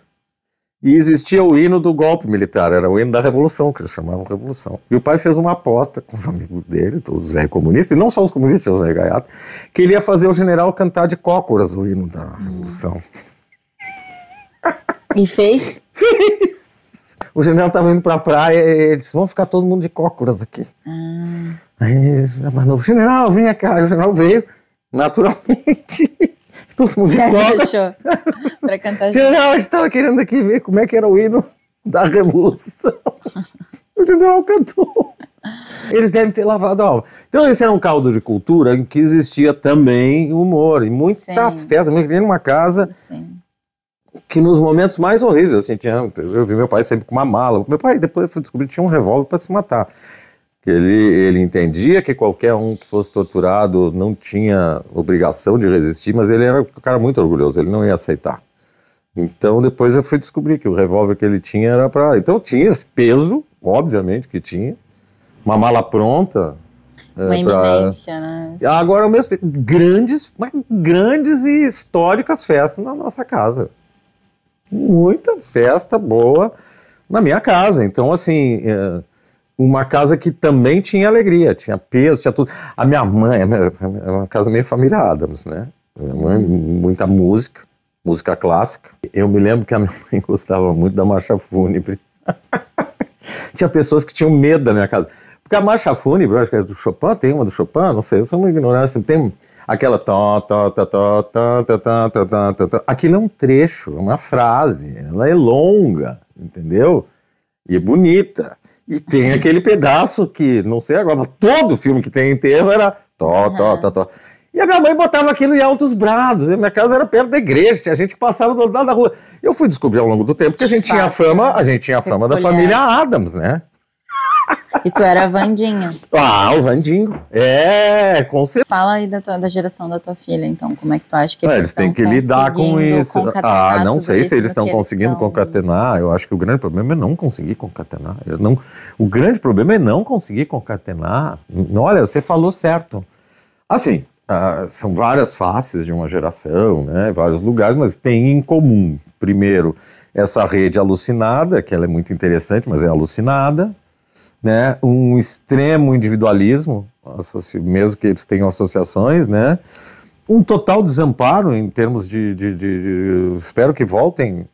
e existia o hino do golpe militar, era o hino da Revolução, que eles chamavam Revolução. E o pai fez uma aposta com os amigos dele, todos os velhos comunistas, e não só os comunistas, tinha os velhos gaiatos, que ele ia fazer o general cantar de cócoras o hino da Revolução. E fez? Fez! O general estava indo para a praia e eles vão ficar todo mundo de cócoras aqui. Aí, mas o general, vem cá. Aí o general veio, naturalmente... Todo mundo deixou para cantar. General, eu estava querendo aqui ver como é que era o hino da Revolução. O general cantou. Eles devem ter lavado a alma. Então esse era um caldo de cultura em que existia também humor e muita festa. Eu vivia numa casa que nos momentos mais horríveis, assim, eu vi meu pai sempre com uma mala. Meu pai, depois eu fui descobrir, tinha um revólver para se matar. Que ele entendia que qualquer um que fosse torturado não tinha obrigação de resistir, mas ele era um cara muito orgulhoso, ele não ia aceitar. Então depois eu fui descobrir que o revólver que ele tinha era para... Então tinha esse peso, obviamente que tinha, uma mala pronta. Uma iminência, né? Agora ao mesmo tempo, grandes e históricas festas na nossa casa. Muita festa boa na minha casa. Então assim... uma casa que também tinha alegria, tinha peso, tinha tudo. A minha mãe é uma casa meio família Addams, né? Minha mãe, muita música, música clássica. Eu me lembro que a minha mãe gostava muito da marcha fúnebre. Tinha pessoas que tinham medo da minha casa. Porque a marcha fúnebre, eu acho que é do Chopin, tem uma do Chopin, não sei, eu sou uma ignorância, tem aquela aquilo é um trecho, é uma frase, ela é longa, entendeu? E é bonita. E tem aquele pedaço que, não sei agora, todo filme que tem enterro era E a minha mãe botava aquilo em altos brados. E minha casa era perto da igreja, tinha gente que passava do outro lado da rua. Eu fui descobrir ao longo do tempo que a gente tinha a fama da família Adams, né? E tu era a Vandinha. O Vandinho. Com certeza. Fala aí da geração da tua filha, então, como é que tu acha que eles têm que lidar com isso. Não sei se eles estão conseguindo concatenar. Eu acho que o grande problema é não conseguir concatenar. O grande problema é não conseguir concatenar. Olha, você falou certo. Assim, são várias faces de uma geração, né? Vários lugares, mas tem em comum, primeiro, essa rede alucinada, que ela é muito interessante, mas é alucinada, né? Um extremo individualismo, mesmo que eles tenham associações, né? Um total desamparo em termos de espero que voltem,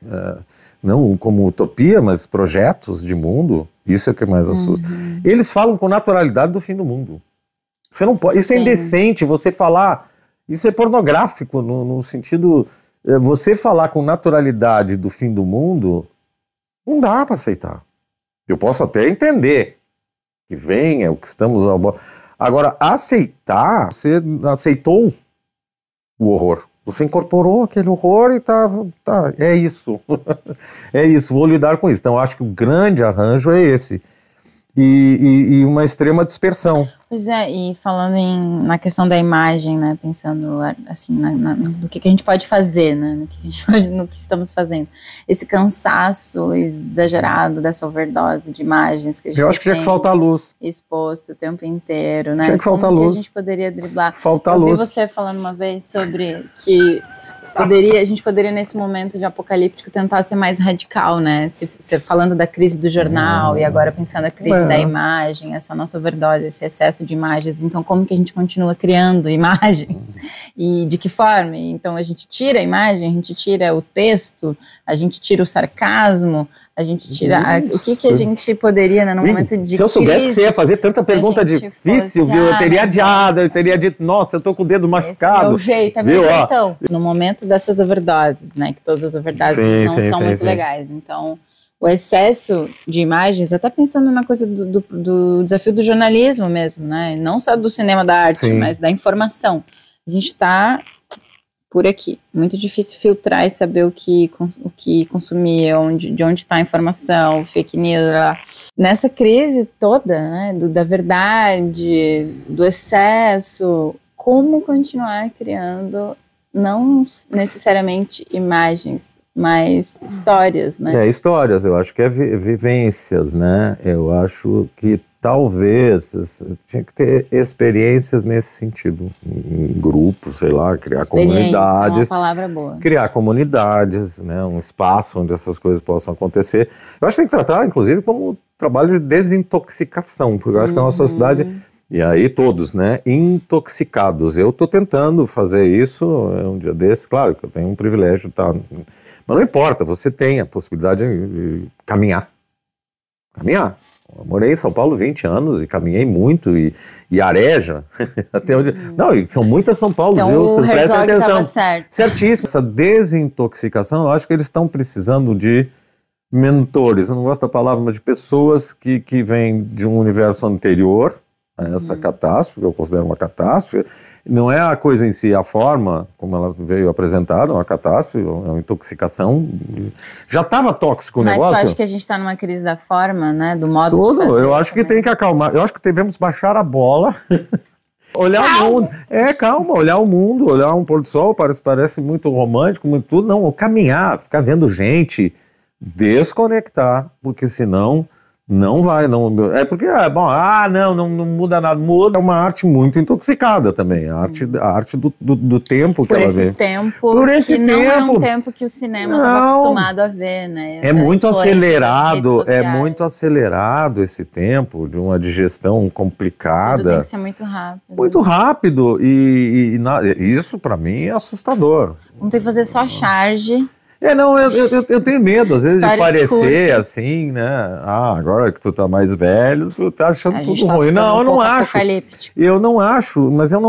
não como utopia, mas projetos de mundo, isso é o que mais assusta. Eles falam com naturalidade do fim do mundo. Você não pode, isso é indecente, você falar, isso é pornográfico no sentido, você falar com naturalidade do fim do mundo, não dá para aceitar. Eu posso até entender que venha o que estamos agora aceitar, você aceitou o horror, você incorporou aquele horror e é isso, é isso, vou lidar com isso. Então eu acho que o grande arranjo é esse. E uma extrema dispersão. Pois é, e falando na questão da imagem, né, pensando assim, no que a gente pode fazer, né, no que estamos fazendo. Esse cansaço exagerado dessa overdose de imagens que a gente Eu acho que tinha que faltar luz. Exposto o tempo inteiro, né? Tinha que faltar luz. Que a gente poderia driblar. Faltar luz. Eu vi você falando uma vez sobre que a gente poderia, nesse momento de apocalíptico, tentar ser mais radical, né? Se falando da crise do jornal e agora pensando a crise da imagem, essa nossa overdose, esse excesso de imagens. Então, como que a gente continua criando imagens? E de que forma? Então, a gente tira a imagem, a gente tira o texto, a gente tira o sarcasmo, a gente tira... o que a gente poderia, né, no momento de crise? Se eu soubesse que você ia fazer tanta pergunta difícil, viu? Eu teria adiado, eu teria dito, nossa, eu tô com o dedo machucado. Esse é o jeito, então, no momento dessas overdoses, né, que todas as overdoses não são muito legais, então o excesso de imagens, até pensando na coisa do desafio do jornalismo mesmo, né, não só do cinema, da arte, mas da informação, a gente está por aqui, muito difícil filtrar e saber o que consumir, de onde está a informação, fake news, lá. Nessa crise toda, né, da verdade, do excesso, como continuar criando não necessariamente imagens, mas histórias, né? Histórias, eu acho que é vivências, né? Eu acho que talvez tinha que ter experiências nesse sentido, em grupos, sei lá, criar comunidades. É uma palavra boa. Criar comunidades, né? Um espaço onde essas coisas possam acontecer. Eu acho que tem que tratar, inclusive, como trabalho de desintoxicação, porque eu acho que é uma sociedade... E aí todos, né, intoxicados. Eu estou tentando fazer isso um dia desses, claro que eu tenho um privilégio, tá? Mas não importa, você tem a possibilidade de caminhar. Eu morei em São Paulo 20 anos e caminhei muito e areja até onde... Não, são muitas São Paulo, então, viu? Você presta atenção. Certo. Certíssimo. Essa desintoxicação, eu acho que eles estão precisando de mentores, eu não gosto da palavra, mas de pessoas que vêm de um universo anterior a essa catástrofe, eu considero uma catástrofe. Não é a coisa em si, a forma como ela veio apresentada, uma catástrofe, uma intoxicação. Já estava tóxico o negócio. Mas tu acha que a gente está numa crise da forma, né? Do modo de fazer? Eu acho que tem que acalmar. Eu acho que devemos baixar a bola, olhar o mundo. Olhar o mundo, olhar um pôr do sol, parece muito romântico, muito tudo. Não, caminhar, ficar vendo gente, desconectar, porque senão Não vai, não. É porque, não muda nada. Muda, é uma arte muito intoxicada também. A arte do tempo que ela vê. Por esse tempo. Não é um tempo que o cinema estava acostumado a ver, né? É muito acelerado esse tempo, de uma digestão complicada. Tudo tem que ser muito rápido. Muito rápido. E isso, pra mim, é assustador. Vamos ter que fazer só charge. Eu tenho medo, às vezes, de parecer assim, né? Agora que tu tá mais velho, tu tá achando tudo ruim. Não, eu não acho. Eu não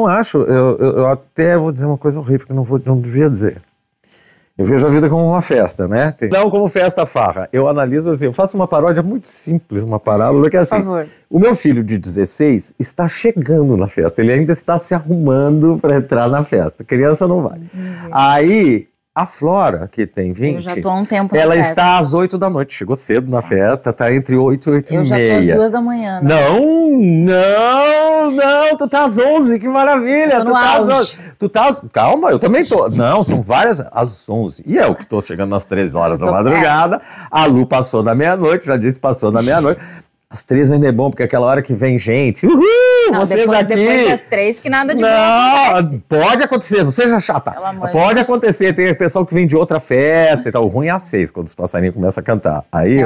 acho. Eu até vou dizer uma coisa horrível que eu não devia dizer. Eu vejo a vida como uma festa, né? Não como festa farra. Eu analiso assim, eu faço uma paródia muito simples, uma parábola que é assim. Por favor. O meu filho de 16 está chegando na festa, ele ainda está se arrumando para entrar na festa. A criança não vai. Aí... A Flora, que tem 20, eu já tô há um tempo ela está às 8 da noite, chegou cedo na festa, tá entre 8 e 8 e meia. Eu já tô às 2 da manhã. Né? Não, tu tá às 11, que maravilha. Calma, eu também tô. Não, são várias, às 11. E eu que tô chegando às 3 horas da madrugada, a Lu passou da meia-noite, já disse passou da meia-noite. Às 3 ainda é bom, porque é aquela hora que vem gente. Vocês aqui. Depois das 3 que nada de bom acontece. Pode acontecer, não seja chata. Pode acontecer, tem pessoal que vem de outra festa e tal. O ruim é às 6, quando os passarinhos começam a cantar. Aí,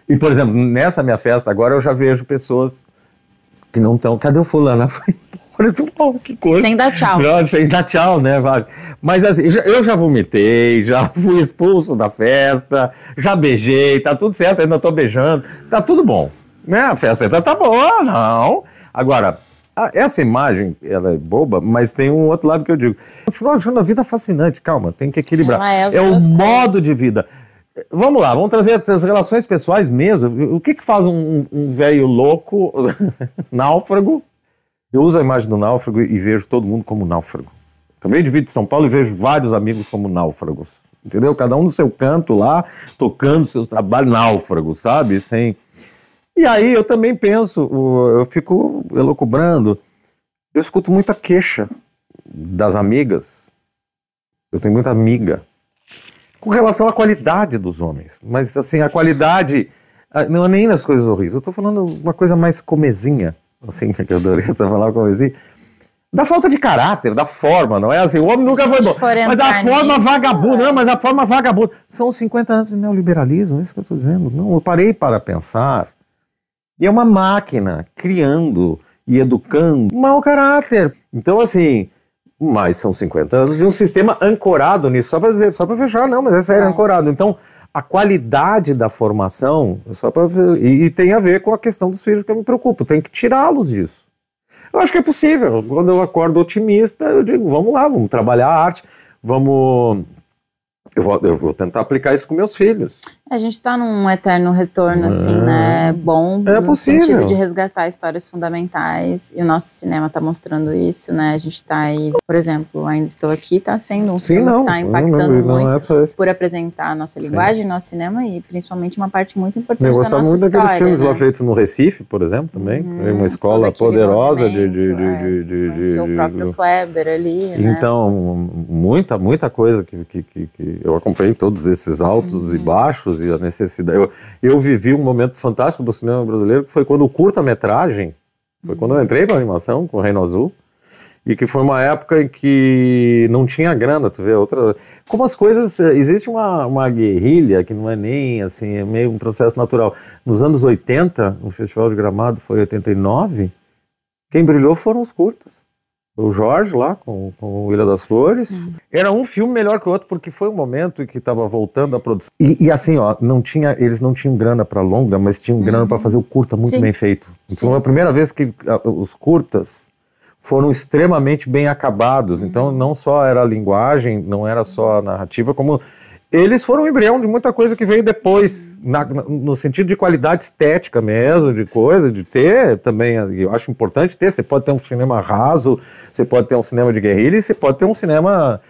e, por exemplo, nessa minha festa agora eu já vejo pessoas que não estão. Cadê o fulano? Que coisa. Sem dar tchau. Sem dar tchau, né? Mas assim, eu já vomitei, já fui expulso da festa, já beijei, tá tudo certo, ainda tô beijando, tá tudo bom. Né? A festa tá boa, não. Agora, essa imagem, ela é boba, mas tem um outro lado que eu digo. Continuo achando a vida fascinante, calma, tem que equilibrar. É o modo de vida. Vamos lá, vamos trazer as relações pessoais mesmo. O que faz um velho louco, náufrago? Eu uso a imagem do náufrago e vejo todo mundo como náufrago. Acabei de vir de São Paulo e vejo vários amigos como náufragos. Entendeu? Cada um no seu canto lá, tocando seus trabalhos, náufragos, sabe? E aí eu também penso, eu fico elucubrando, eu escuto muita queixa das amigas. Eu tenho muita amiga. Com relação à qualidade dos homens. Mas assim, a qualidade, não é nem nas coisas horríveis. Eu tô falando uma coisa mais comezinha. Assim, que eu adorei essa palavra como assim, da falta de caráter, da forma, não é assim, o homem nunca foi bom, mas a forma vagabunda, são os 50 anos de neoliberalismo, é isso que eu estou dizendo, não, eu parei para pensar, e é uma máquina criando e educando um mau caráter, então assim, mas são 50 anos de um sistema ancorado nisso, só para fechar, não, mas é sério, ancorado, então a qualidade da formação, e tem a ver com a questão dos filhos que eu me preocupo, tem que tirá-los disso. Eu acho que é possível, quando eu acordo otimista, eu digo, vamos lá, vamos trabalhar a arte, eu vou tentar aplicar isso com meus filhos. A gente está num eterno retorno, assim, né? Bom, no sentido de resgatar histórias fundamentais, e o nosso cinema está mostrando isso, né? A gente está aí, por exemplo, Ainda Estou Aqui, está sendo um cinema que está impactando muito por apresentar a nossa linguagem, nosso cinema, e principalmente uma parte muito importante da nossa história. Eu gostava muito daqueles filmes lá feitos no Recife, por exemplo, também, uma escola poderosa de seu próprio Kleber ali, né? Então, muita coisa que eu acompanhei, todos esses altos e baixos, e a necessidade. Eu vivi um momento fantástico do cinema brasileiro, que foi quando o curta-metragem, foi quando eu entrei na animação com o Reino Azul, e que foi uma época em que não tinha grana, tu vê, como as coisas, existe uma guerrilha que não é nem assim, é meio um processo natural. Nos anos 80, no Festival de Gramado, foi 89, quem brilhou foram os curtas. O Jorge lá, com o Ilha das Flores. Era um filme melhor que o outro, porque foi um momento em que estava voltando a produção. E assim, ó, eles não tinham grana para longa, mas tinham grana para fazer o curta muito bem feito. Então, a primeira vez que os curtas foram extremamente bem acabados. Então, não só era a linguagem, não era só a narrativa, como eles foram o embrião de muita coisa que veio depois, no sentido de qualidade estética mesmo, de coisa, de ter também, eu acho importante ter, você pode ter um cinema raso, você pode ter um cinema de guerrilha e você pode ter um cinema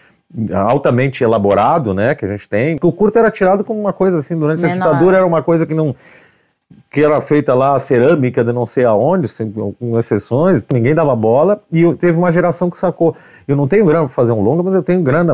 altamente elaborado, né, que a gente tem. O curta era tirado como uma coisa assim, durante a ditadura era uma coisa que não... que era feita lá, a cerâmica de não sei aonde, com exceções, ninguém dava bola, e teve uma geração que sacou, eu não tenho grana para fazer um longa, mas eu tenho grana,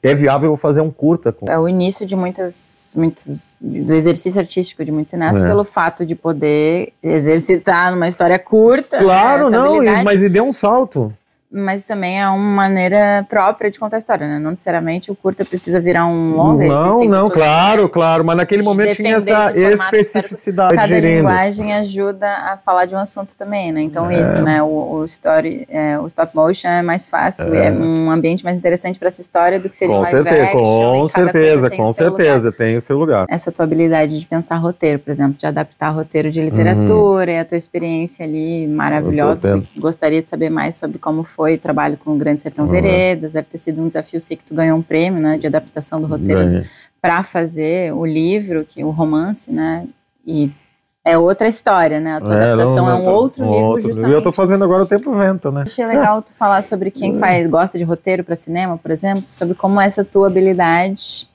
é viável eu fazer um curta. É o início de do exercício artístico de muitos cineastas, pelo fato de poder exercitar numa história curta. Claro, não, mas deu um salto. Mas também é uma maneira própria de contar a história, né? Não necessariamente o curta precisa virar um longa. Não, claro, mas naquele momento tinha essa especificidade. Cada linguagem ajuda a falar de um assunto também, né? Então isso, né? O stop motion é mais fácil, é um ambiente mais interessante para essa história do que ser de live action. Com certeza, tem o seu lugar. Essa tua habilidade de pensar roteiro, por exemplo, de adaptar roteiro de literatura, e a tua experiência ali maravilhosa. Gostaria de saber mais sobre como foi o trabalho com o Grande Sertão Veredas, deve ter sido um desafio, sei que tu ganhou um prêmio, né, de adaptação do roteiro para fazer o livro, o romance, né, e é outra história, né, a tua adaptação é um outro livro, justamente. Eu tô fazendo agora o Tempo Vento, né. Achei legal tu falar sobre quem gosta de roteiro para cinema, por exemplo, sobre como essa tua habilidade...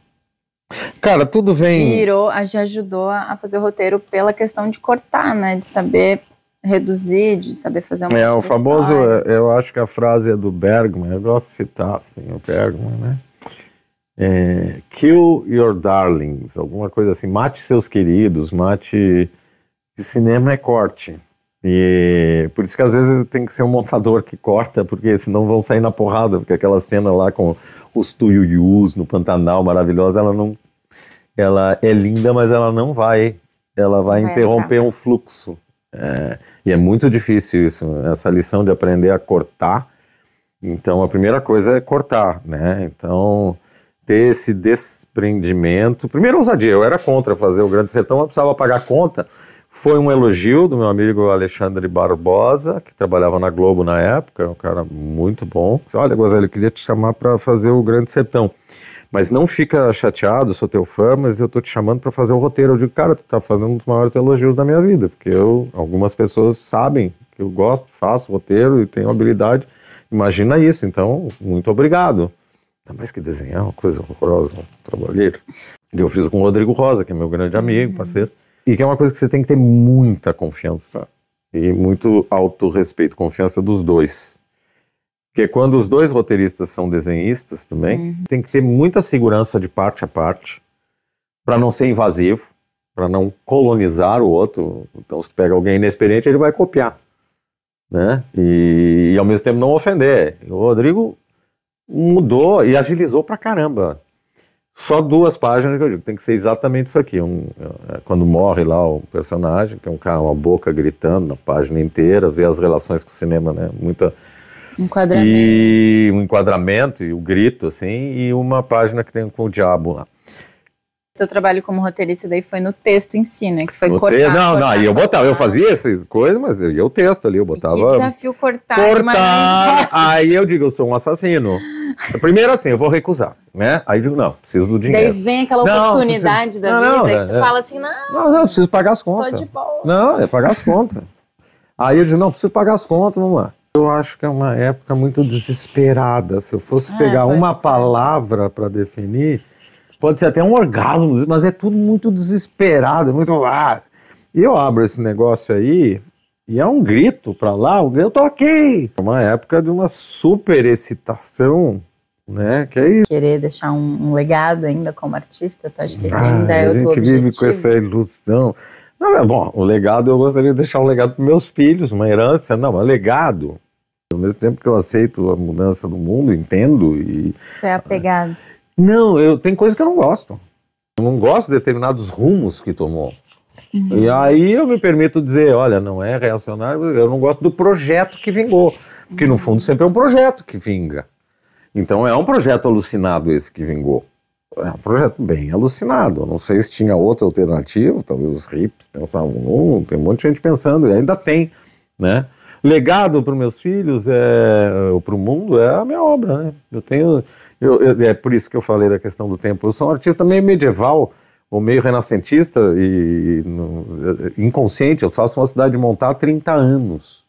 Cara, tudo vem... já ajudou a fazer o roteiro pela questão de cortar, né, de saber... reduzir, de saber fazer uma o famoso, eu acho que a frase é do Bergman, eu gosto de citar assim, o Bergman, né? Kill your darlings, alguma coisa assim, mate seus queridos, mate... Cinema é corte. E por isso que às vezes tem que ser um montador que corta, porque senão vão sair na porrada, porque aquela cena lá com os tuiuius no Pantanal, maravilhosa, ela é linda, mas ela vai interromper um fluxo. E é muito difícil isso, essa lição de aprender a cortar. Então a primeira coisa é cortar, né? Então ter esse desprendimento, primeiro ousadia, eu era contra fazer o Grande Sertão, eu precisava pagar a conta. Foi um elogio do meu amigo Alexandre Barbosa, que trabalhava na Globo na época, um cara muito bom. Olha, Guazelli, eu queria te chamar para fazer o Grande Sertão, mas não fica chateado, sou teu fã, mas eu tô te chamando para fazer o roteiro. Eu digo, cara, tu tá fazendo um dos maiores elogios da minha vida, porque algumas pessoas sabem que eu gosto, faço roteiro e tenho habilidade. Imagina isso, então, muito obrigado. Mas que desenhar uma coisa horrorosa, um trabalheiro. E eu fiz com o Rodrigo Rosa, que é meu grande amigo, parceiro, e que é uma coisa que você tem que ter muita confiança e muito autorrespeito, confiança dos dois. Porque quando os dois roteiristas são desenhistas também, tem que ter muita segurança de parte a parte, para não ser invasivo, para não colonizar o outro. Então, se pega alguém inexperiente, ele vai copiar, né? E ao mesmo tempo não ofender. O Rodrigo mudou e agilizou pra caramba. Só 2 páginas que eu digo, tem que ser exatamente isso aqui. Quando morre lá o personagem, que é um cara, uma boca gritando na página inteira, ver as relações com o cinema, né? Enquadramento. E um enquadramento e o grito, assim, e uma página que tem com o diabo lá. Seu trabalho como roteirista daí foi no texto em si, né? Que foi cortar. Não, eu fazia essa coisa, mas eu ia o texto ali, eu botava... E que desafio cortar. Aí eu digo, eu sou um assassino. Primeiro assim, eu vou recusar, né? Aí eu digo, não, preciso do dinheiro. Daí vem aquela oportunidade da vida que tu fala assim, não, preciso pagar as contas. Tô de boa. Não, é pagar as contas. Aí eu digo, não, preciso pagar as contas, vamos lá. Eu acho que é uma época muito desesperada. Se eu fosse pegar uma palavra para definir, pode ser até um orgasmo, mas é tudo muito desesperado, muito... E eu abro esse negócio aí, e é um grito para lá, eu tô aqui! É uma época de uma super excitação, né? Que é isso. Querer deixar um legado ainda como artista, tu acha que esse ainda é o teu objetivo? A gente vive com essa ilusão. Não, bom, o legado, eu gostaria de deixar um legado para meus filhos, uma herança, não, um legado. Ao mesmo tempo que eu aceito a mudança do mundo, entendo e... Tu é apegado. Não, tem coisa que eu não gosto. Eu não gosto de determinados rumos que tomou. E aí eu me permito dizer, olha, não é reacionário, eu não gosto do projeto que vingou. Porque no fundo sempre é um projeto que vinga. Então é um projeto alucinado esse que vingou. É um projeto bem alucinado. Eu não sei se tinha outra alternativa, talvez os hippies pensavam, tem um monte de gente pensando, e ainda tem, né? Legado para os meus filhos, para o mundo, é a minha obra, né? É por isso que eu falei da questão do tempo. Eu sou um artista meio medieval, ou meio renascentista, e inconsciente. Eu faço uma cidade montar há 30 anos.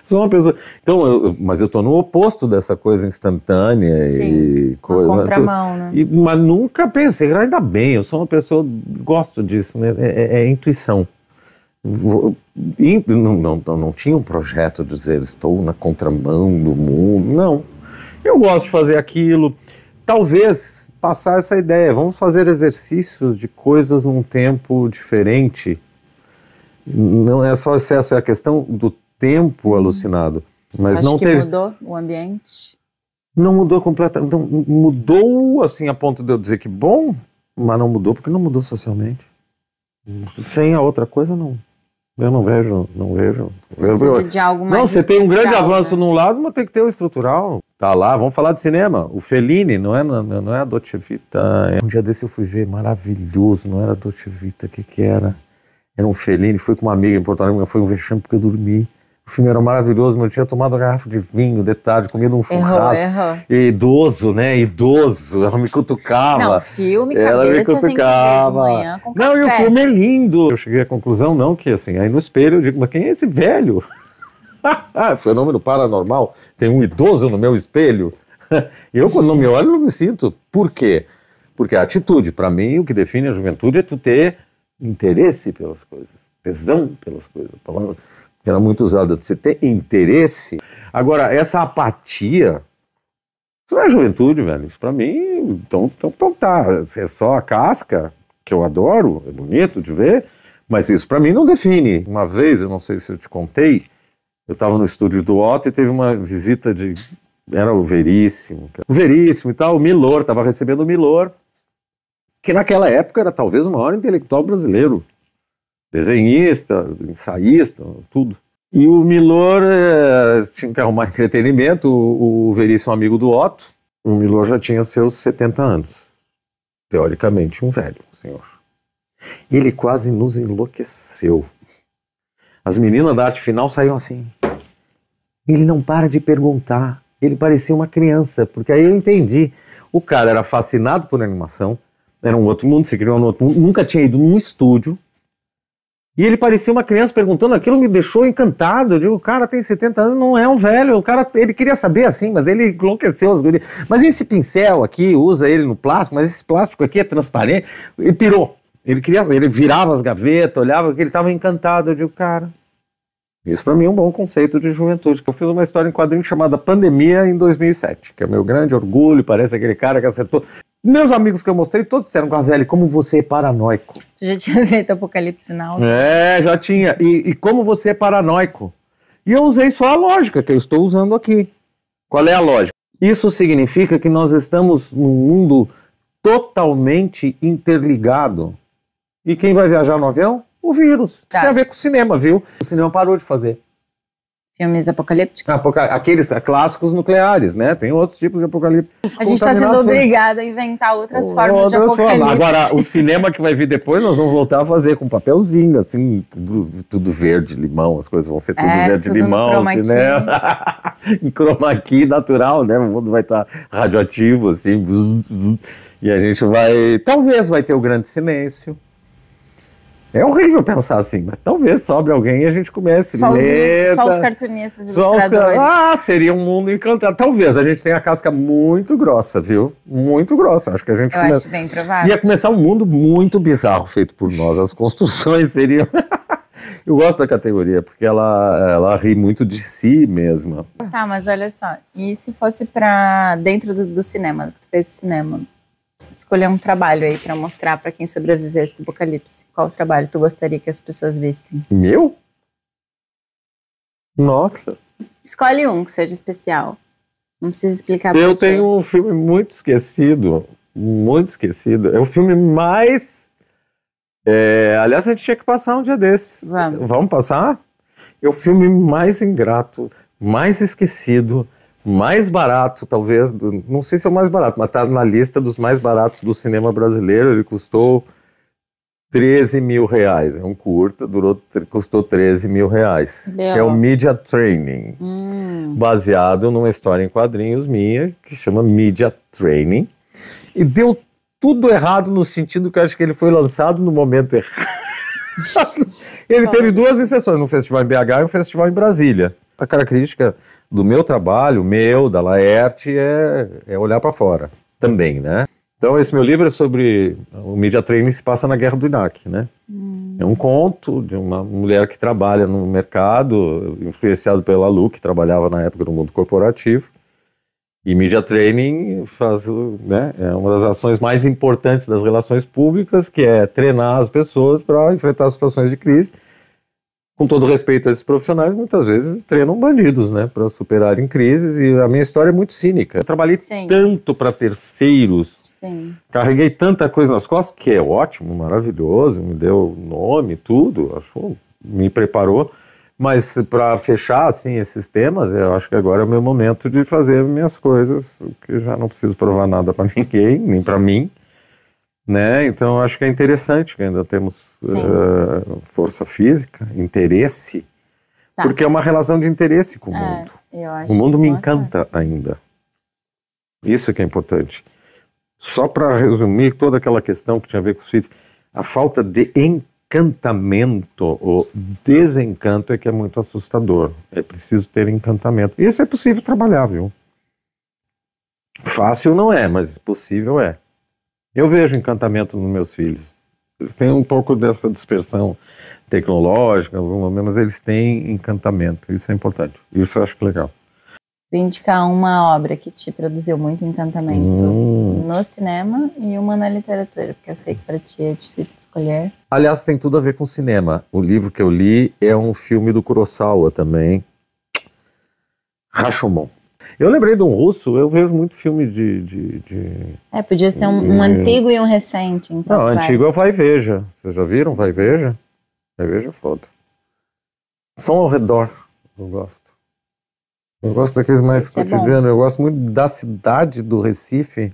Sou uma pessoa... Então, mas eu estou no oposto dessa coisa instantânea. Sim, e coisa. Contramão, né? Mas nunca pensei, ainda bem, eu sou uma pessoa, gosto disso, né? É intuição. Não tinha um projeto de dizer estou na contramão do mundo, não. Eu gosto de fazer aquilo, talvez passar essa ideia, vamos fazer exercícios de coisas num tempo diferente. Não é só excesso, é a questão do tempo alucinado. Mas Acho não que teve... mudou o ambiente? Não mudou completamente, não, mudou assim a ponto de eu dizer que bom, mas não mudou porque não mudou socialmente. Sem a outra coisa, não. Eu não vejo. Precisa de algo mais não, você tem um grande avanço, né? num lado, mas tem que ter o estrutural. Tá lá, vamos falar de cinema. O Fellini, não é a Dolce Vita. Um dia desse eu fui ver, maravilhoso, não era Dolce Vita, o que era? Era um Fellini, fui com uma amiga em Porto Alegre, foi um vexame porque eu dormi. O filme era maravilhoso, mas eu tinha tomado uma garrafa de vinho de tarde, comido um churrasco. Errou. Idoso, né? Idoso. Ela me cutucava. Não, filme, ela me cutucava. Tem que ver de manhã com café. Não, e o filme é lindo. Eu cheguei à conclusão, não, que assim, aí no espelho eu digo, mas quem é esse velho? Fenômeno paranormal. Tem um idoso no meu espelho. Eu, quando não me olho, não me sinto. Por quê? Porque a atitude, para mim, o que define a juventude é tu ter interesse pelas coisas, tesão pelas coisas. A palavra que era muito usada, você ter interesse. Agora, essa apatia, isso não é juventude, velho. Isso pra mim, então tá. É só a casca, que eu adoro, é bonito de ver, mas isso pra mim não define. Uma vez, eu não sei se eu te contei, eu tava no estúdio do Otto e teve uma visita de... Era o Veríssimo e tal, o Milor, tava recebendo o Milor, que naquela época era talvez o maior intelectual brasileiro. Desenhista, ensaísta, tudo. E o Milor tinha que arrumar entretenimento, o Veríssimo amigo do Otto, o Milor já tinha seus 70 anos. Teoricamente um velho, senhor. Ele quase nos enlouqueceu. As meninas da arte final saíam assim. Ele não para de perguntar. Ele parecia uma criança, porque aí eu entendi. O cara era fascinado por animação, era um outro mundo, se criou um outro mundo, nunca tinha ido num estúdio, e ele parecia uma criança perguntando, aquilo me deixou encantado. Eu digo, o cara tem 70 anos, não é um velho, o cara, ele queria saber assim, mas ele enlouqueceu as gurias. Mas esse pincel aqui, usa ele no plástico, mas esse plástico aqui é transparente. Ele pirou, ele virava as gavetas, olhava, que ele estava encantado. Eu digo, cara, isso para mim é um bom conceito de juventude. Eu fiz uma história em quadrinho chamada Pandemia em 2007, que é meu grande orgulho, parece aquele cara que acertou. Meus amigos que eu mostrei, todos disseram, Guazelli, como você é paranoico. Você já tinha feito Apocalipse Now? Já tinha. E como você é paranoico. E eu usei só a lógica que eu estou usando aqui. Qual é a lógica? Isso significa que nós estamos num mundo totalmente interligado. E quem vai viajar no avião? O vírus. Isso tem a ver com o cinema, viu? O cinema parou de fazer. Filmes apocalípticos? Aqueles clássicos nucleares, né? Tem outros tipos de apocalipse. A gente está sendo obrigado a inventar outras formas de apocalipse. Agora, o cinema que vai vir depois, nós vamos voltar a fazer com papelzinho, assim, tudo verde, limão, as coisas vão ser tudo verde, tudo limão, assim, né? Em chroma key natural, né? O mundo vai estar radioativo, assim, e a gente talvez vai ter o grande silêncio. É horrível pensar assim, mas talvez sobre alguém e a gente comece só os cartunistas e ilustradores. Seria um mundo encantado. Talvez a gente tenha a casca muito grossa, viu? Muito grossa. Acho que a gente acho bem provável. Ia começar um mundo muito bizarro feito por nós. As construções seriam... Eu gosto da categoria, porque ela ri muito de si mesma. Tá, mas olha só. E se fosse pra dentro do cinema, tu fez cinema... Escolher um trabalho aí pra mostrar pra quem sobrevivesse do apocalipse. Qual trabalho tu gostaria que as pessoas vissem? Meu? Nossa. Escolhe um que seja especial. Não precisa explicar por quê. Eu tenho um filme muito esquecido. Muito esquecido. É o filme mais... aliás, a gente tinha que passar um dia desses. Vamos passar? É o filme mais ingrato, mais esquecido, mais barato, talvez, não sei se é o mais barato, mas está na lista dos mais baratos do cinema brasileiro. Ele custou 13 mil reais, é um curta, custou 13 mil reais, que é o Media Training, baseado numa história em quadrinhos minha, que chama Media Training, e deu tudo errado no sentido que eu acho que ele foi lançado no momento errado. Ele teve 2 sessões, um festival em BH e um festival em Brasília. A característica do meu trabalho, da Laerte, é olhar para fora também, né? Então, esse meu livro é sobre o Media Training, se passa na Guerra do Iraque, né? É um conto de uma mulher que trabalha no mercado, influenciado pela Lu, que trabalhava na época no mundo corporativo. E Media Training né, é uma das ações mais importantes das relações públicas, que é treinar as pessoas para enfrentar situações de crise. Com todo respeito a esses profissionais, muitas vezes treinam bandidos, né, para superarem crises. E a minha história é muito cínica. Eu trabalhei tanto para terceiros. Sim. Carreguei tanta coisa nas costas, que é ótimo, maravilhoso, me deu nome, tudo, me preparou, mas para fechar assim, esses temas, eu acho que agora é o meu momento de fazer minhas coisas, que já não preciso provar nada para ninguém, nem para mim, né? Então eu acho que é interessante que ainda temos força física, interesse, porque é uma relação de interesse com o mundo. O mundo me encanta ainda. Isso que é importante. Só para resumir toda aquela questão que tinha a ver com os filhos, a falta de encantamento, ou desencanto é que é muito assustador. É preciso ter encantamento. E isso é possível trabalhar, viu? Fácil não é, mas possível é. Eu vejo encantamento nos meus filhos. Eles têm um pouco dessa dispersão tecnológica, mas eles têm encantamento. Isso é importante. Isso eu acho que é legal. Vou indicar uma obra que te produziu muito encantamento no cinema e uma na literatura, porque eu sei que para ti é difícil escolher. Aliás, tem tudo a ver com cinema. O livro que eu li é um filme do Kurosawa também, Rashomon. Eu lembrei de um russo, eu vejo muito filme podia ser um antigo e um recente. Então não, antigo é o Vai e Veja. Vocês já viram Vai e Veja? Vai e Veja é foda. Som ao Redor, eu gosto. Eu gosto daqueles mais cotidianos, eu gosto muito da cidade do Recife.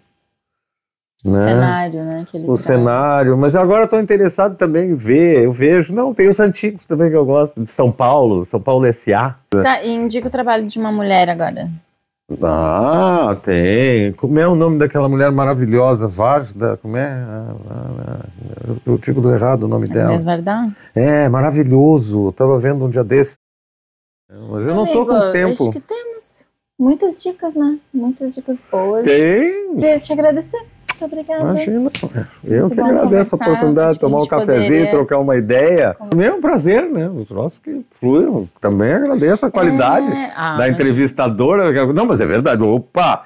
O cenário, né? O cenário, mas agora estou interessado também em ver, eu vejo, tem os antigos também que eu gosto, de São Paulo S.A. Tá, e indica o trabalho de uma mulher agora. Tem. Como é o nome daquela mulher maravilhosa, Vágida, como é? Eu digo do errado o nome dela. É verdade? É, maravilhoso, eu estava vendo um dia desse. Mas eu não tô com tempo. Acho que temos muitas dicas, né? Muitas dicas boas. Tem. Queria te agradecer. Muito obrigada. Imagina. Eu que agradeço a oportunidade de tomar um cafezinho, trocar uma ideia. É um prazer, né? Os troços que fluem. Também agradeço a qualidade da entrevistadora. Não, mas é verdade. Opa!